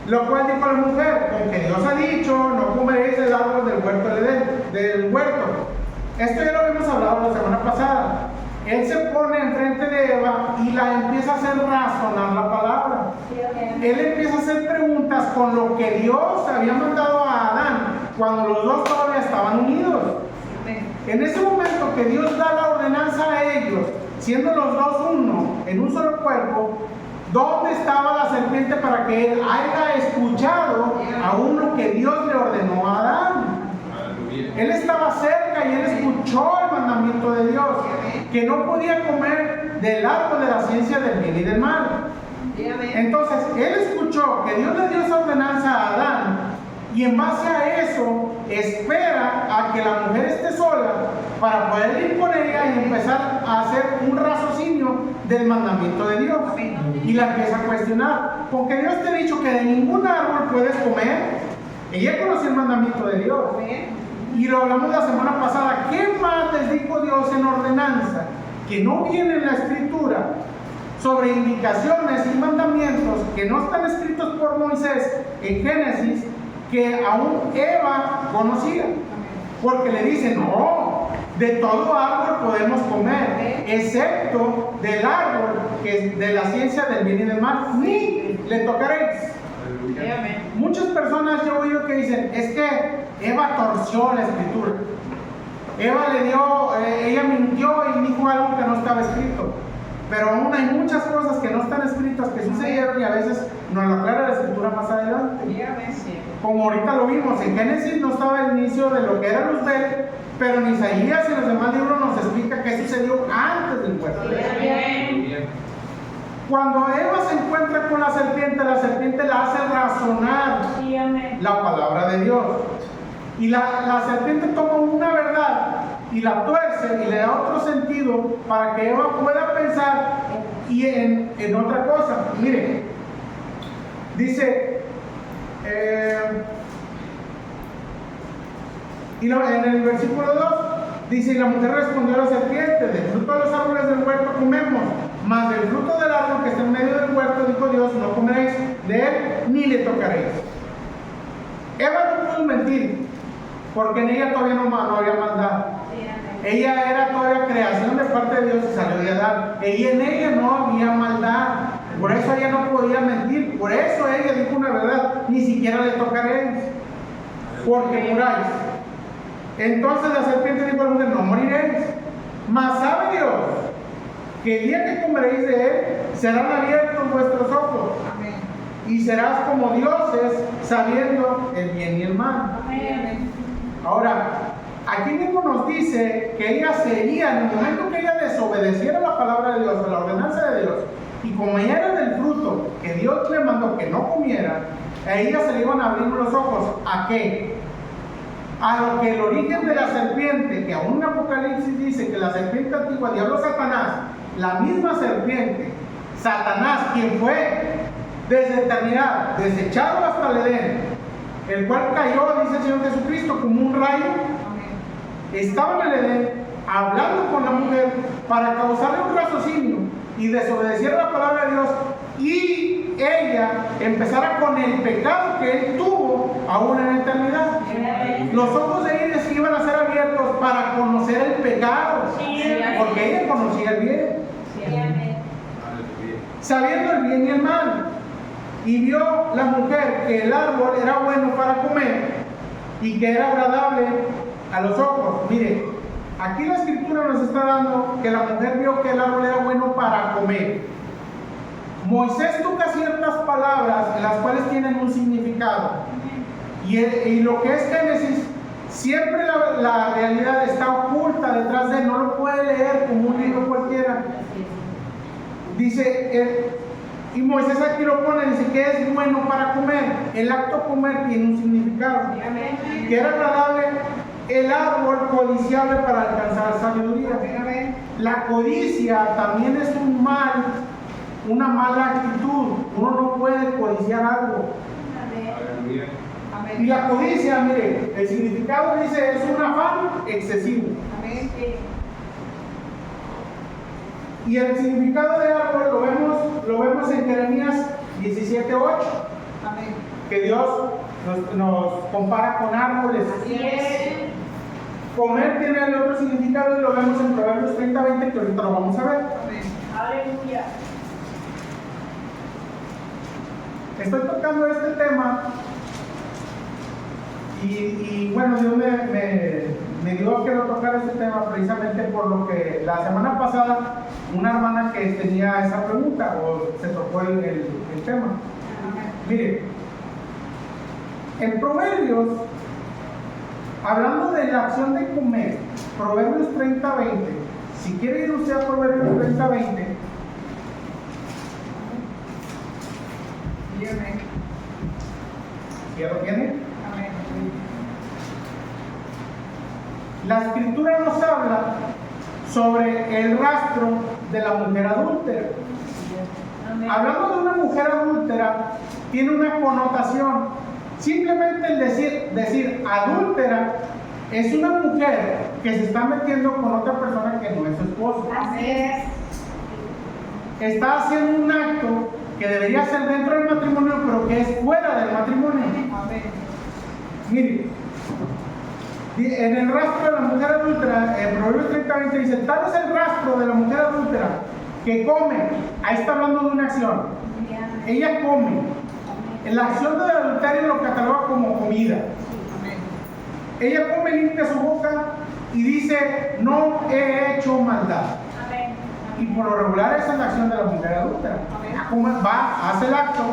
Lo cual dijo a la mujer, porque Dios ha dicho, no comeréis del árbol del huerto. Esto ya lo habíamos hablado la semana pasada. Él se pone enfrente de Eva y la empieza a hacer razonar la palabra. Él empieza a hacer preguntas con lo que Dios había mandado a Adán cuando los dos todavía estaban unidos. En ese momento que Dios da la ordenanza a ellos, siendo los dos uno, en un solo cuerpo, ¿dónde estaba la serpiente para que él haya escuchado aún lo que Dios le ordenó a Adán? Él estaba cerca y él escuchó el mandamiento de Dios, que no podía comer del árbol de la ciencia del bien y del mal. Entonces, él escuchó que Dios le dio esa ordenanza a Adán, y en base a eso, espera a que la mujer esté sola para poder ir con ella y empezar a hacer un raciocinio del mandamiento de Dios. Y la empieza a cuestionar. Porque Dios te ha dicho que de ningún árbol puedes comer. Ella conoció el mandamiento de Dios. Y lo hablamos la semana pasada. ¿Qué más les dijo Dios en ordenanza? Que no viene en la escritura sobre indicaciones y mandamientos que no están escritos por Moisés en Génesis, que aún Eva conocía. Porque le dice, no, de todo árbol podemos comer, excepto del árbol que es de la ciencia del bien y del mal, ni le tocaréis. Muchas personas yo he oído que dicen, es que Eva torció la escritura. Ella mintió y dijo algo que no estaba escrito. Pero aún hay muchas cosas que no están escritas, que sucedieron y a veces nos lo aclara la escritura más adelante. Como ahorita lo vimos, en Génesis no estaba el inicio de lo que era Luzbel, pero en Isaías y los demás libros nos explica qué sucedió antes del puerto. Cuando Eva se encuentra con la serpiente la hace razonar la palabra de Dios. Y la serpiente toma una verdad y la tuerce y le da otro sentido para que Eva pueda pensar en otra cosa. Mire, dice, en el versículo 2, dice, y la mujer respondió a la serpiente, del fruto de los árboles del huerto comemos, mas del fruto del árbol que está en medio del huerto, dijo Dios, no comeréis de él, ni le tocaréis. Eva no pudo mentir, porque en ella todavía no había maldad. Ella era todavía creación de parte de Dios y salió de Adán. Y en ella no había maldad. Por eso ella no podía mentir. Por eso ella dijo una verdad. Ni siquiera le tocaréis, porque muráis. Entonces la serpiente dijo a la mujer, no moriréis. Mas sabe Dios que el día que comeréis de él, serán abiertos vuestros ojos. Amén. Y serás como dioses, sabiendo el bien y el mal. Amén. Ahora, aquí mismo nos dice que ella sería, en el momento que ella desobedeciera la palabra de Dios, la ordenanza de Dios, y como ella era del fruto que Dios le mandó que no comiera, a ella se le iban a abrir los ojos. ¿A qué? A lo que el origen de la serpiente, que aún en Apocalipsis dice que la serpiente antigua, diablo Satanás, la misma serpiente, Satanás, quien fue desde eternidad desechado hasta el Edén, el cual cayó, dice el Señor Jesucristo, como un rayo, estaba en el Edén hablando con la mujer para causarle un raciocinio y desobedecer la palabra de Dios, y ella empezara con el pecado que él tuvo aún en la eternidad. Los ojos de ella iban a ser abiertos para conocer el pecado, porque ella conocía el bien, sabiendo el bien y el mal. Y vio la mujer que el árbol era bueno para comer y que era agradable a los ojos. Mire, aquí la escritura nos está dando que la mujer vio que el árbol era bueno para comer. Moisés toca ciertas palabras en las cuales tienen un significado, y lo que es Génesis, siempre la realidad está oculta detrás de él, no lo puede leer como un libro cualquiera. Dice, y Moisés aquí lo pone, dice que es bueno para comer. El acto comer tiene un significado, que era agradable el árbol, codiciable para alcanzar sabiduría. La codicia también es un mal, una mala actitud. Uno no puede codiciar algo. Y la codicia, mire, el significado dice es un afán excesivo. Y el significado de árbol lo vemos en Jeremías 17:8. Que Dios nos compara con árboles. Comer tiene el otro significado y lo vemos en Proverbios 30:20, que ahorita lo vamos a ver. Aleluya. Estoy tocando este tema y bueno, Dios me dio que lo tocara este tema precisamente por lo que la semana pasada una hermana que tenía esa pregunta, o se tocó el tema. Mire, en Proverbios, hablando de la acción de comer, Proverbios 30:20, si quiere ir usted a Proverbios 30:20, ¿ya lo tiene? La escritura nos habla sobre el rastro de la mujer adúltera. Hablando de una mujer adúltera, tiene una connotación. Simplemente el decir adúltera es una mujer que se está metiendo con otra persona que no es su esposo. Está haciendo un acto que debería ser dentro del matrimonio, pero que es fuera del matrimonio. Mire, en el rastro de la mujer adúltera, en Proverbios 30:20 dice, tal es el rastro de la mujer adúltera que come. Ahí está hablando de una acción. Ella come. La acción del adulterio lo cataloga como comida. Ella come, limpia su boca y dice, no he hecho maldad. Y por lo regular esa es la acción de la mujer adúltera. Va, hace el acto,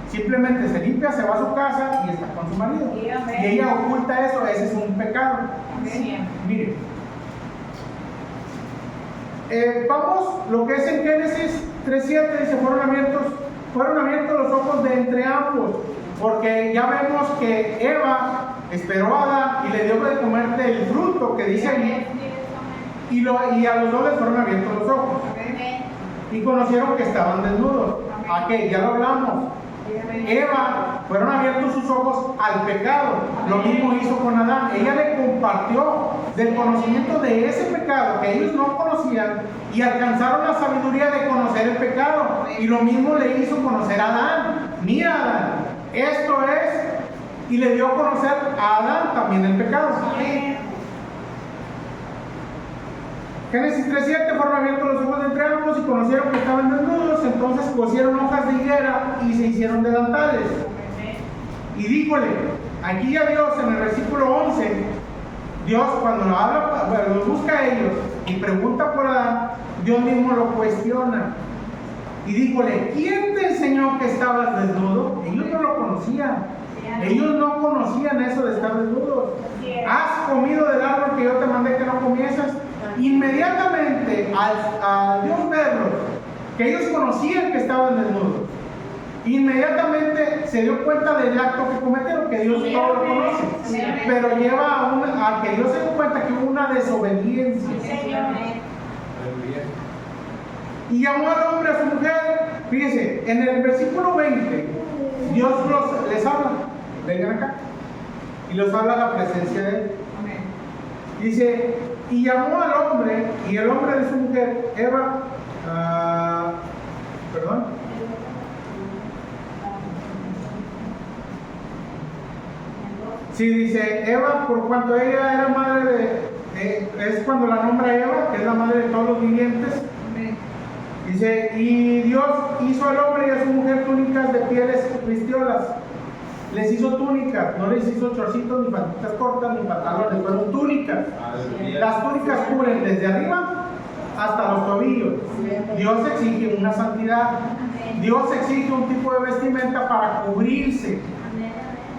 simplemente se limpia, se va a su casa y está con su marido. Y ella oculta eso, ese es un pecado. Mire, vamos, lo que es en Génesis 3:7 dice, fueron abiertos los ojos de entre ambos, porque ya vemos que Eva esperó a Adán y le dio de comer del fruto que dice ahí, y a los dos les fueron abiertos los ojos y conocieron que estaban desnudos. ¿A qué? Ya lo hablamos. Eva, fueron abiertos sus ojos al pecado. Lo mismo hizo con Adán. Ella le compartió del conocimiento de ese pecado que ellos no conocían y alcanzaron la sabiduría de conocer el pecado. Y lo mismo le hizo conocer a Adán. Mira, Adán, esto es, y le dio a conocer a Adán también el pecado. Génesis 3:7, fueron abiertos los ojos de entre ambos y conocieron que estaban desnudos, entonces cosieron hojas de higuera y se hicieron delantales. Y díjole, aquí ya Dios en el versículo 11, Dios cuando lo habla, bueno, los busca a ellos y pregunta por Adán, Dios mismo lo cuestiona. Y díjole, ¿quién te enseñó que estabas desnudo? Ellos no lo conocían. Ellos no conocían eso de estar desnudos. Has comido del árbol que yo te mandé que no comieses. Inmediatamente al Dios verlos, que ellos conocían que estaban desnudos, inmediatamente se dio cuenta del acto que cometieron, que Dios todo lo conoce, pero lleva a que Dios se dio cuenta que hubo una desobediencia. Y llamó al hombre a su mujer. Fíjense, en el versículo 20, Dios les habla, vengan acá, y los habla a la presencia de él. Dice, y llamó al hombre, y el hombre de su mujer, Eva, perdón. Sí, dice Eva, por cuanto ella era madre es cuando la nombra Eva, que es la madre de todos los vivientes. Dice, y Dios hizo al hombre y a su mujer túnicas de pieles cristiolas. Les hizo túnicas, no les hizo chorcitos, ni patitas cortas, ni pantalones, fueron túnicas. Las túnicas cubren desde arriba hasta los tobillos. Dios exige una santidad. Dios exige un tipo de vestimenta para cubrirse.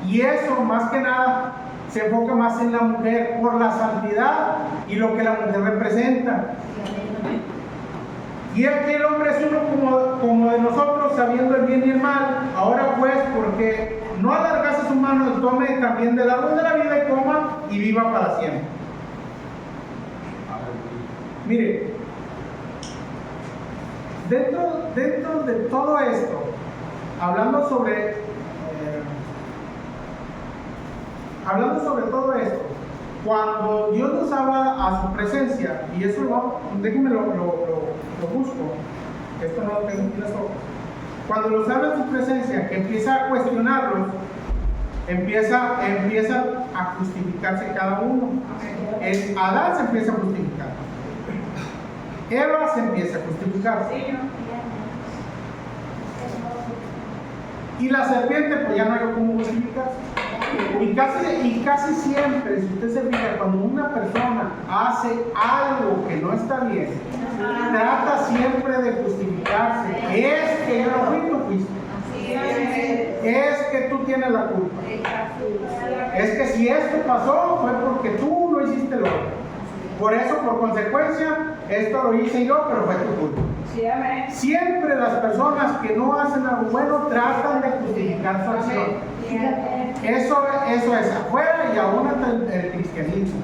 Y eso, más que nada, se enfoca más en la mujer por la santidad y lo que la mujer representa. Y aquí el hombre es uno como de nosotros, sabiendo el bien y el mal. Ahora pues, porque no alargase su mano y tome también del árbol de la vida y coma y viva para siempre. Mire, dentro de todo esto, hablando sobre todo esto, cuando Dios nos habla a su presencia, y eso déjenme lo busco, esto no lo tengo aquí en las hojas. Cuando los habla a su presencia, que empieza a cuestionarlos, empieza a justificarse cada uno. Adán se empieza a justificar, Eva se empieza a justificar, y la serpiente pues ya no hay cómo justificarse. Y casi siempre, si usted se fija, cuando una persona hace algo que no está bien, trata siempre de justificarse. Es que yo no fui, tú fuiste. Es que tú tienes la culpa. Es que si esto pasó fue porque tú no hiciste lo otro. Por eso, por consecuencia, esto lo hice yo, pero fue tu culpa. Siempre las personas que no hacen algo bueno tratan de justificar su acción. Eso es afuera y aún hasta el cristianismo.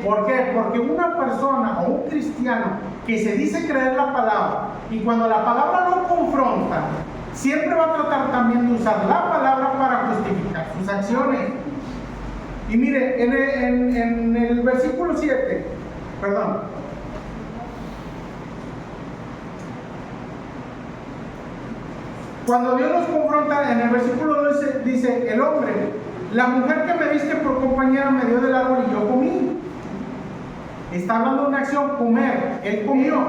¿Por qué? Porque una persona o un cristiano que se dice creer la palabra y cuando la palabra lo confronta, siempre va a tratar también de usar la palabra para justificar sus acciones. Y mire, en el versículo 7, perdón. Cuando Dios nos confronta, en el versículo 12 dice, el hombre, la mujer que me diste por compañera me dio del árbol y yo comí. Está hablando de una acción, comer. Él comió.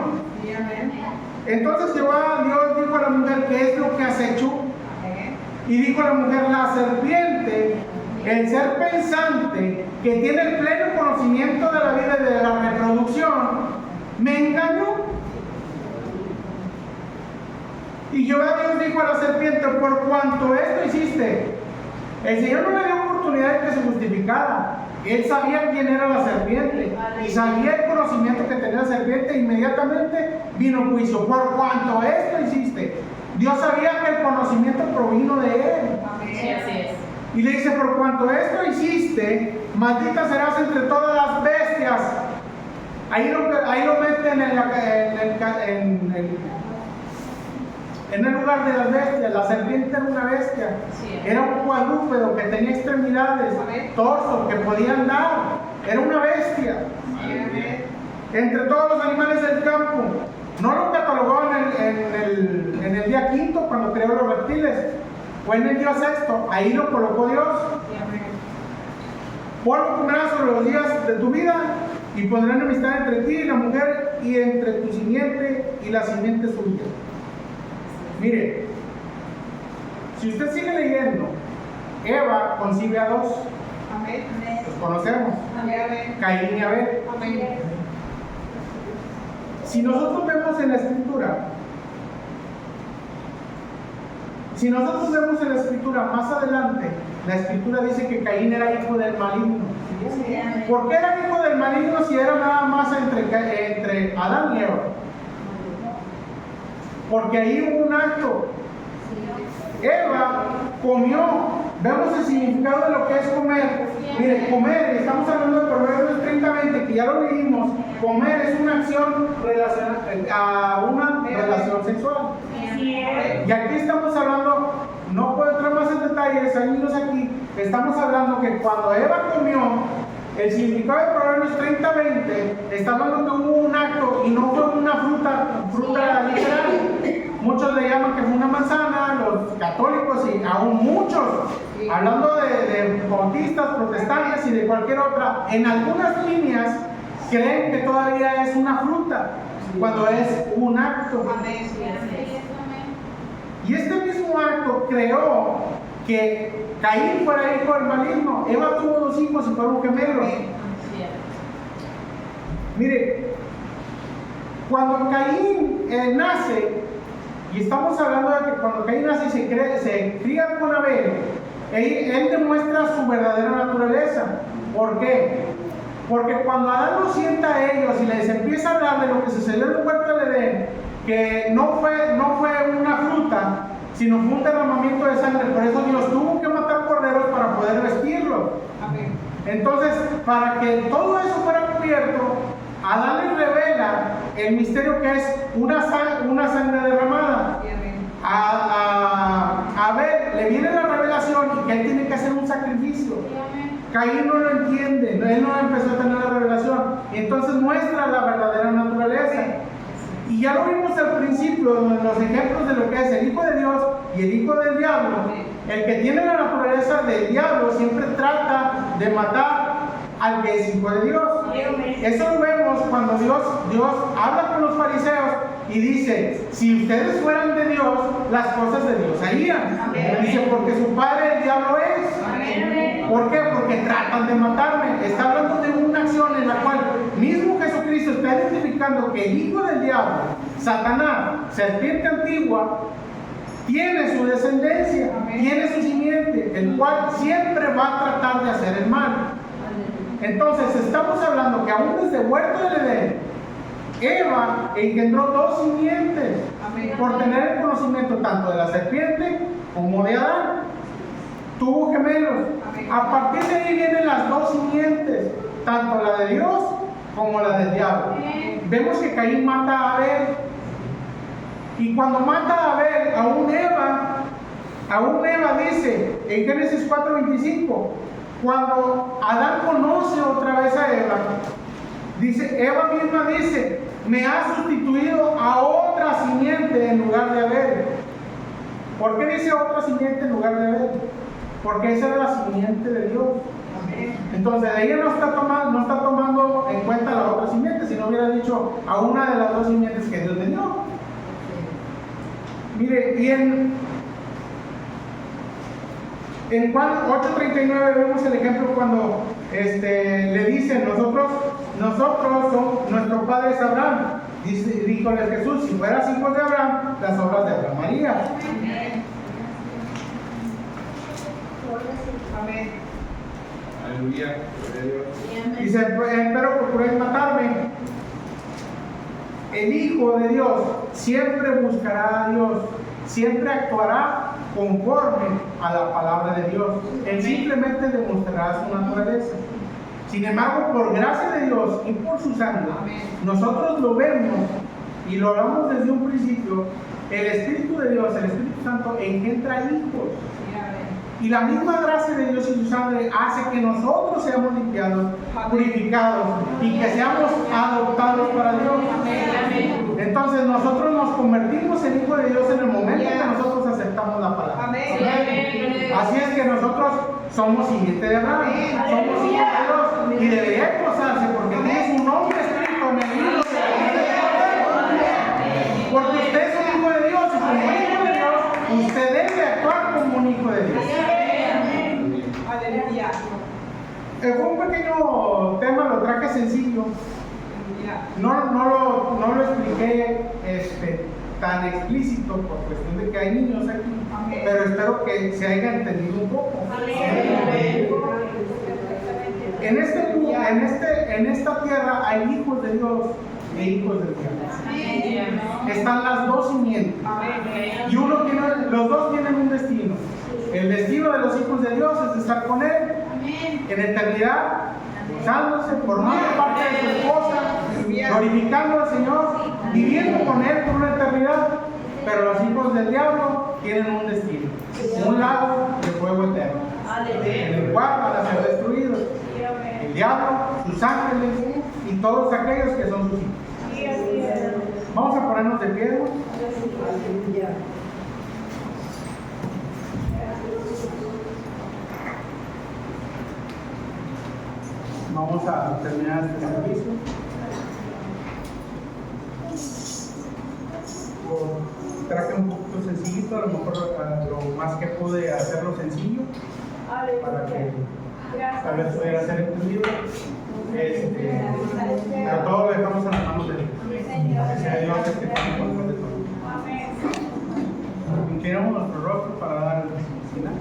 Entonces Dios dijo a la mujer, ¿qué es lo que has hecho? Y dijo a la mujer, la serpiente, el ser pensante, que tiene el pleno conocimiento de la vida y de la reproducción, me engañó. Y Jehová Dios dijo a la serpiente, por cuanto esto hiciste, el Señor no le dio oportunidad de que se justificara. Él sabía quién era la serpiente y sabía el conocimiento que tenía la serpiente. Inmediatamente vino juicio. Por cuanto esto hiciste, Dios sabía que el conocimiento provino de él. Sí, así es. Y le dice, por cuanto esto hiciste, maldita serás entre todas las bestias. Ahí lo meten en el lugar de las bestias. La serpiente era una bestia, era un cuadrúpedo que tenía extremidades, torso, que podía andar, era una bestia. Entre todos los animales del campo. No lo catalogó en el día quinto cuando creó los reptiles, fue en el día sexto, ahí lo colocó Dios. Polvo comerás sobre los días de tu vida y pondré enemistad entre ti y la mujer y entre tu simiente y la simiente suya. Mire, si usted sigue leyendo, Eva concibe a dos. Los conocemos. Caín y Abel. Si nosotros vemos en la escritura, más adelante, La escritura dice que Caín era hijo del maligno. ¿Por qué era hijo del maligno si era nada más entre Adán y Eva? Porque ahí hubo un acto. Eva comió. Vemos el significado de lo que es comer. Mire, comer, estamos hablando de Proverbios 30:20, que ya lo leímos. Comer es una acción a una relación sexual. Y aquí estamos hablando, no puedo entrar más en detalles, hay niños aquí, estamos hablando que cuando Eva comió, el significado de Proverbios 30:20 está hablando que hubo un acto y no fue una fruta literal. Muchos le llaman que fue una manzana, los católicos y aún muchos, hablando de bautistas, protestantes y de cualquier otra, en algunas líneas creen que todavía es una fruta, cuando es un acto. Y este mismo acto creó que Caín fuera hijo del maligno. Eva tuvo 2 hijos y fueron gemelos. Mire, cuando Caín nace, y estamos hablando de que cuando Caín nace y se cría con Abel, él demuestra su verdadera naturaleza. ¿Por qué? Porque cuando Adán los sienta a ellos y les empieza a hablar de lo que sucedió en el huerto del Edén, que no fue una fruta, sino fue un derramamiento de sangre, por eso Dios tuvo que matar corderos para poder vestirlos. Entonces, para que todo eso fuera cubierto, Adán les revela el misterio que es una sangre derramada. A Abel le viene la revelación y que él tiene que hacer un sacrificio. Caín no lo entiende, él no empezó a tener la revelación, y entonces muestra la verdadera naturaleza. Y ya lo vimos al principio, en los ejemplos de lo que es el Hijo de Dios y el Hijo del Diablo. El que tiene la naturaleza del diablo siempre trata de matar al que es hijo de Dios. Eso lo vemos cuando Dios habla con los fariseos y dice: si ustedes fueran de Dios, las cosas de Dios harían. Dice: porque su padre el diablo es. ¿Por qué? Porque tratan de matarme. Está hablando de una acción en la cual mismo Jesucristo está identificando que el hijo del diablo, Satanás, serpiente antigua, tiene su descendencia, tiene su simiente, el cual siempre va a tratar de hacer el mal. Entonces estamos hablando que aún desde el huerto del Edén, Eva engendró 2 simientes por tener el conocimiento tanto de la serpiente como de Adán. Tuvo gemelos. A partir de ahí vienen las 2 simientes, tanto la de Dios como la del diablo. Vemos que Caín mata a Abel. Y cuando mata a Abel, aún Eva dice en Génesis 4:25, cuando Adán conoce otra vez a Eva, dice, Eva misma dice: me ha sustituido a otra simiente en lugar de Abel. ¿Por qué dice otra simiente en lugar de Abel? Porque esa era la simiente de Dios. Entonces ella no está tomando en cuenta la otra simiente, si no hubiera dicho a una de las 2 simientes que Dios le dio. Mire, y en Juan 8:39 vemos el ejemplo cuando le dicen: nosotros somos, nuestro padre es Abraham. Díjole Jesús: si fueras hijos de Abraham, las obras de Abraham harías. Amén. Aleluya. Dice: pero procuréis matarme. El Hijo de Dios siempre buscará a Dios, siempre actuará conforme a la palabra de Dios. Él simplemente demostrará su naturaleza. Sin embargo, por gracia de Dios y por su sangre, nosotros lo vemos y lo hablamos desde un principio. El Espíritu de Dios, el Espíritu Santo, engendra hijos. Y la misma gracia de Dios y su sangre hace que nosotros seamos limpiados, purificados y que seamos adoptados para Dios. Entonces nosotros nos convertimos en hijos de Dios en el momento que nosotros aceptamos la palabra. Así es que nosotros somos simiente de Abraham, somos hijos de Dios, y debería gozarse porque tiene su nombre escrito en el libro de la vida de Dios. Porque usted es un hijo de Dios, y como hijo de Dios, usted debe actuar como un hijo de Dios. Aleluya. Fue un pequeño tema, lo traje sencillo. No lo expliqué tan explícito por cuestión de que hay niños aquí. pero espero que se haya entendido un poco. En esta tierra hay hijos de Dios e hijos del diablo. Están las dos simientes. Y los dos tienen un destino. El destino de los hijos de Dios es estar con Él en eternidad, gozándose, formando parte de su esposa, glorificando al Señor, viviendo con Él por una eternidad. Pero los hijos del diablo tienen un destino, un lago de fuego eterno, en el cual van a ser destruidos el diablo, sus ángeles y todos aquellos que son sus hijos. Vamos a ponernos de pie. Vamos a terminar este servicio. Traje un poquito sencillito, a lo mejor lo más que pude hacerlo sencillo para que tal vez pudiera ser entendido. Pero todo lo dejamos en las manos de Dios. Que sea Dios el que tome control de todo. Inclinamos nuestro rostro para dar el final.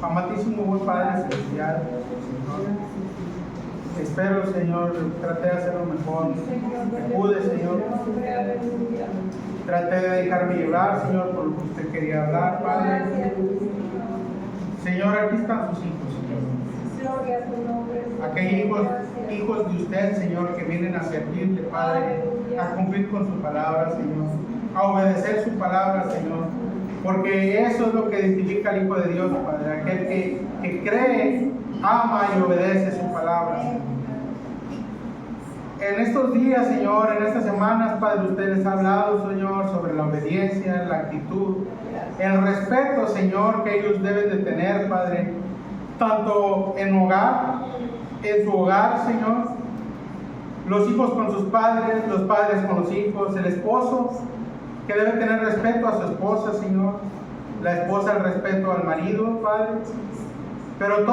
Amantísimo buen Padre celestial, Señor, espero, Señor, traté de hacer lo mejor que pude, Señor. Traté de dejarme llevar, Señor, por lo que usted quería hablar, Padre. Señor, aquí están sus hijos, Señor. Aquellos hijos de usted, Señor, que vienen a servirle, Padre, a cumplir con su palabra, Señor, a obedecer su palabra, Señor, porque eso es lo que identifica al Hijo de Dios, Padre, aquel que cree, ama y obedece su palabra, Señor. En estos días, Señor, en estas semanas, Padre, usted les ha hablado, Señor, sobre la obediencia, la actitud, el respeto, Señor, que ellos deben de tener, Padre, tanto en su hogar, Señor, los hijos con sus padres, los padres con los hijos, el esposo, que debe tener respeto a su esposa, Señor, la esposa el respeto al marido, Padre, pero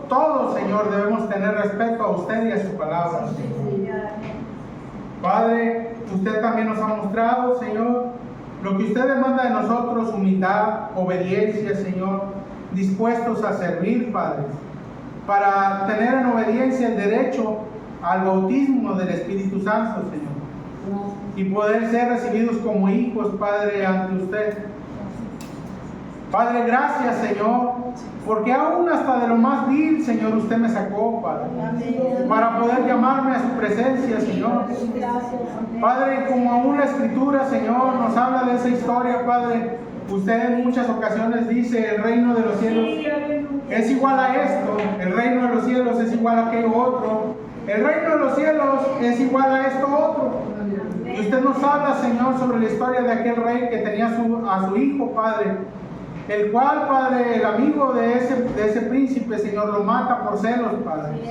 todos, Señor, debemos tener respeto a usted y a su palabra, Señor. Padre, usted también nos ha mostrado, Señor, lo que usted demanda de nosotros: humildad, obediencia, Señor, dispuestos a servir, Padre, para tener en obediencia el derecho al bautismo del Espíritu Santo, Señor, y poder ser recibidos como hijos, Padre, ante usted. Padre, gracias, Señor, porque aún hasta de lo más vil, Señor, usted me sacó, Padre, para poder llamarme a su presencia, Señor. Padre, como aún la Escritura, Señor, nos habla de esa historia, Padre, usted en muchas ocasiones dice: el reino de los cielos es igual a esto, el reino de los cielos es igual a aquello otro, el reino de los cielos es igual a esto otro. Y usted nos habla, Señor, sobre la historia de aquel rey que tenía a su hijo, Padre, el cual, Padre, el amigo de ese príncipe, Señor, lo mata por celos, Padre.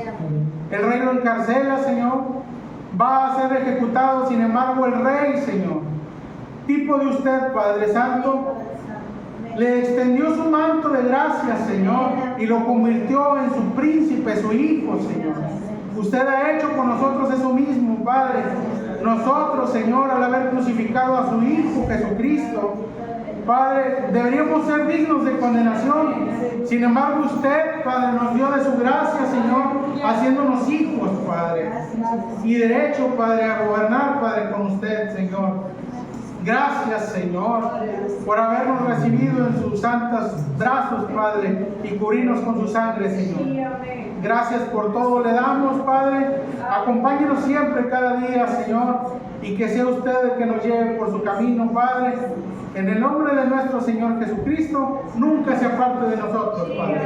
El rey lo encarcela, Señor, va a ser ejecutado. Sin embargo, el rey, Señor, tipo de usted, Padre Santo, le extendió su manto de gracia, Señor, y lo convirtió en su príncipe, su hijo, Señor. Usted ha hecho con nosotros eso mismo, Padre. Nosotros, Señor, al haber crucificado a su Hijo Jesucristo, Padre, deberíamos ser dignos de condenación. Sin embargo, usted, Padre, nos dio de su gracia, Señor, haciéndonos hijos, Padre, y derecho, Padre, a gobernar, Padre, con usted, Señor. Gracias, Señor, por habernos recibido en sus santos brazos, Padre, y cubrirnos con su sangre, Señor. Gracias por todo le damos, Padre. Acompáñenos siempre, cada día, Señor, y que sea usted el que nos lleve por su camino, Padre. En el nombre de nuestro Señor Jesucristo, nunca se aparte de nosotros, Padre.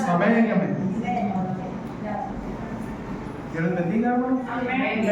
Amén y amén. Dios les bendiga, hermano. Amén.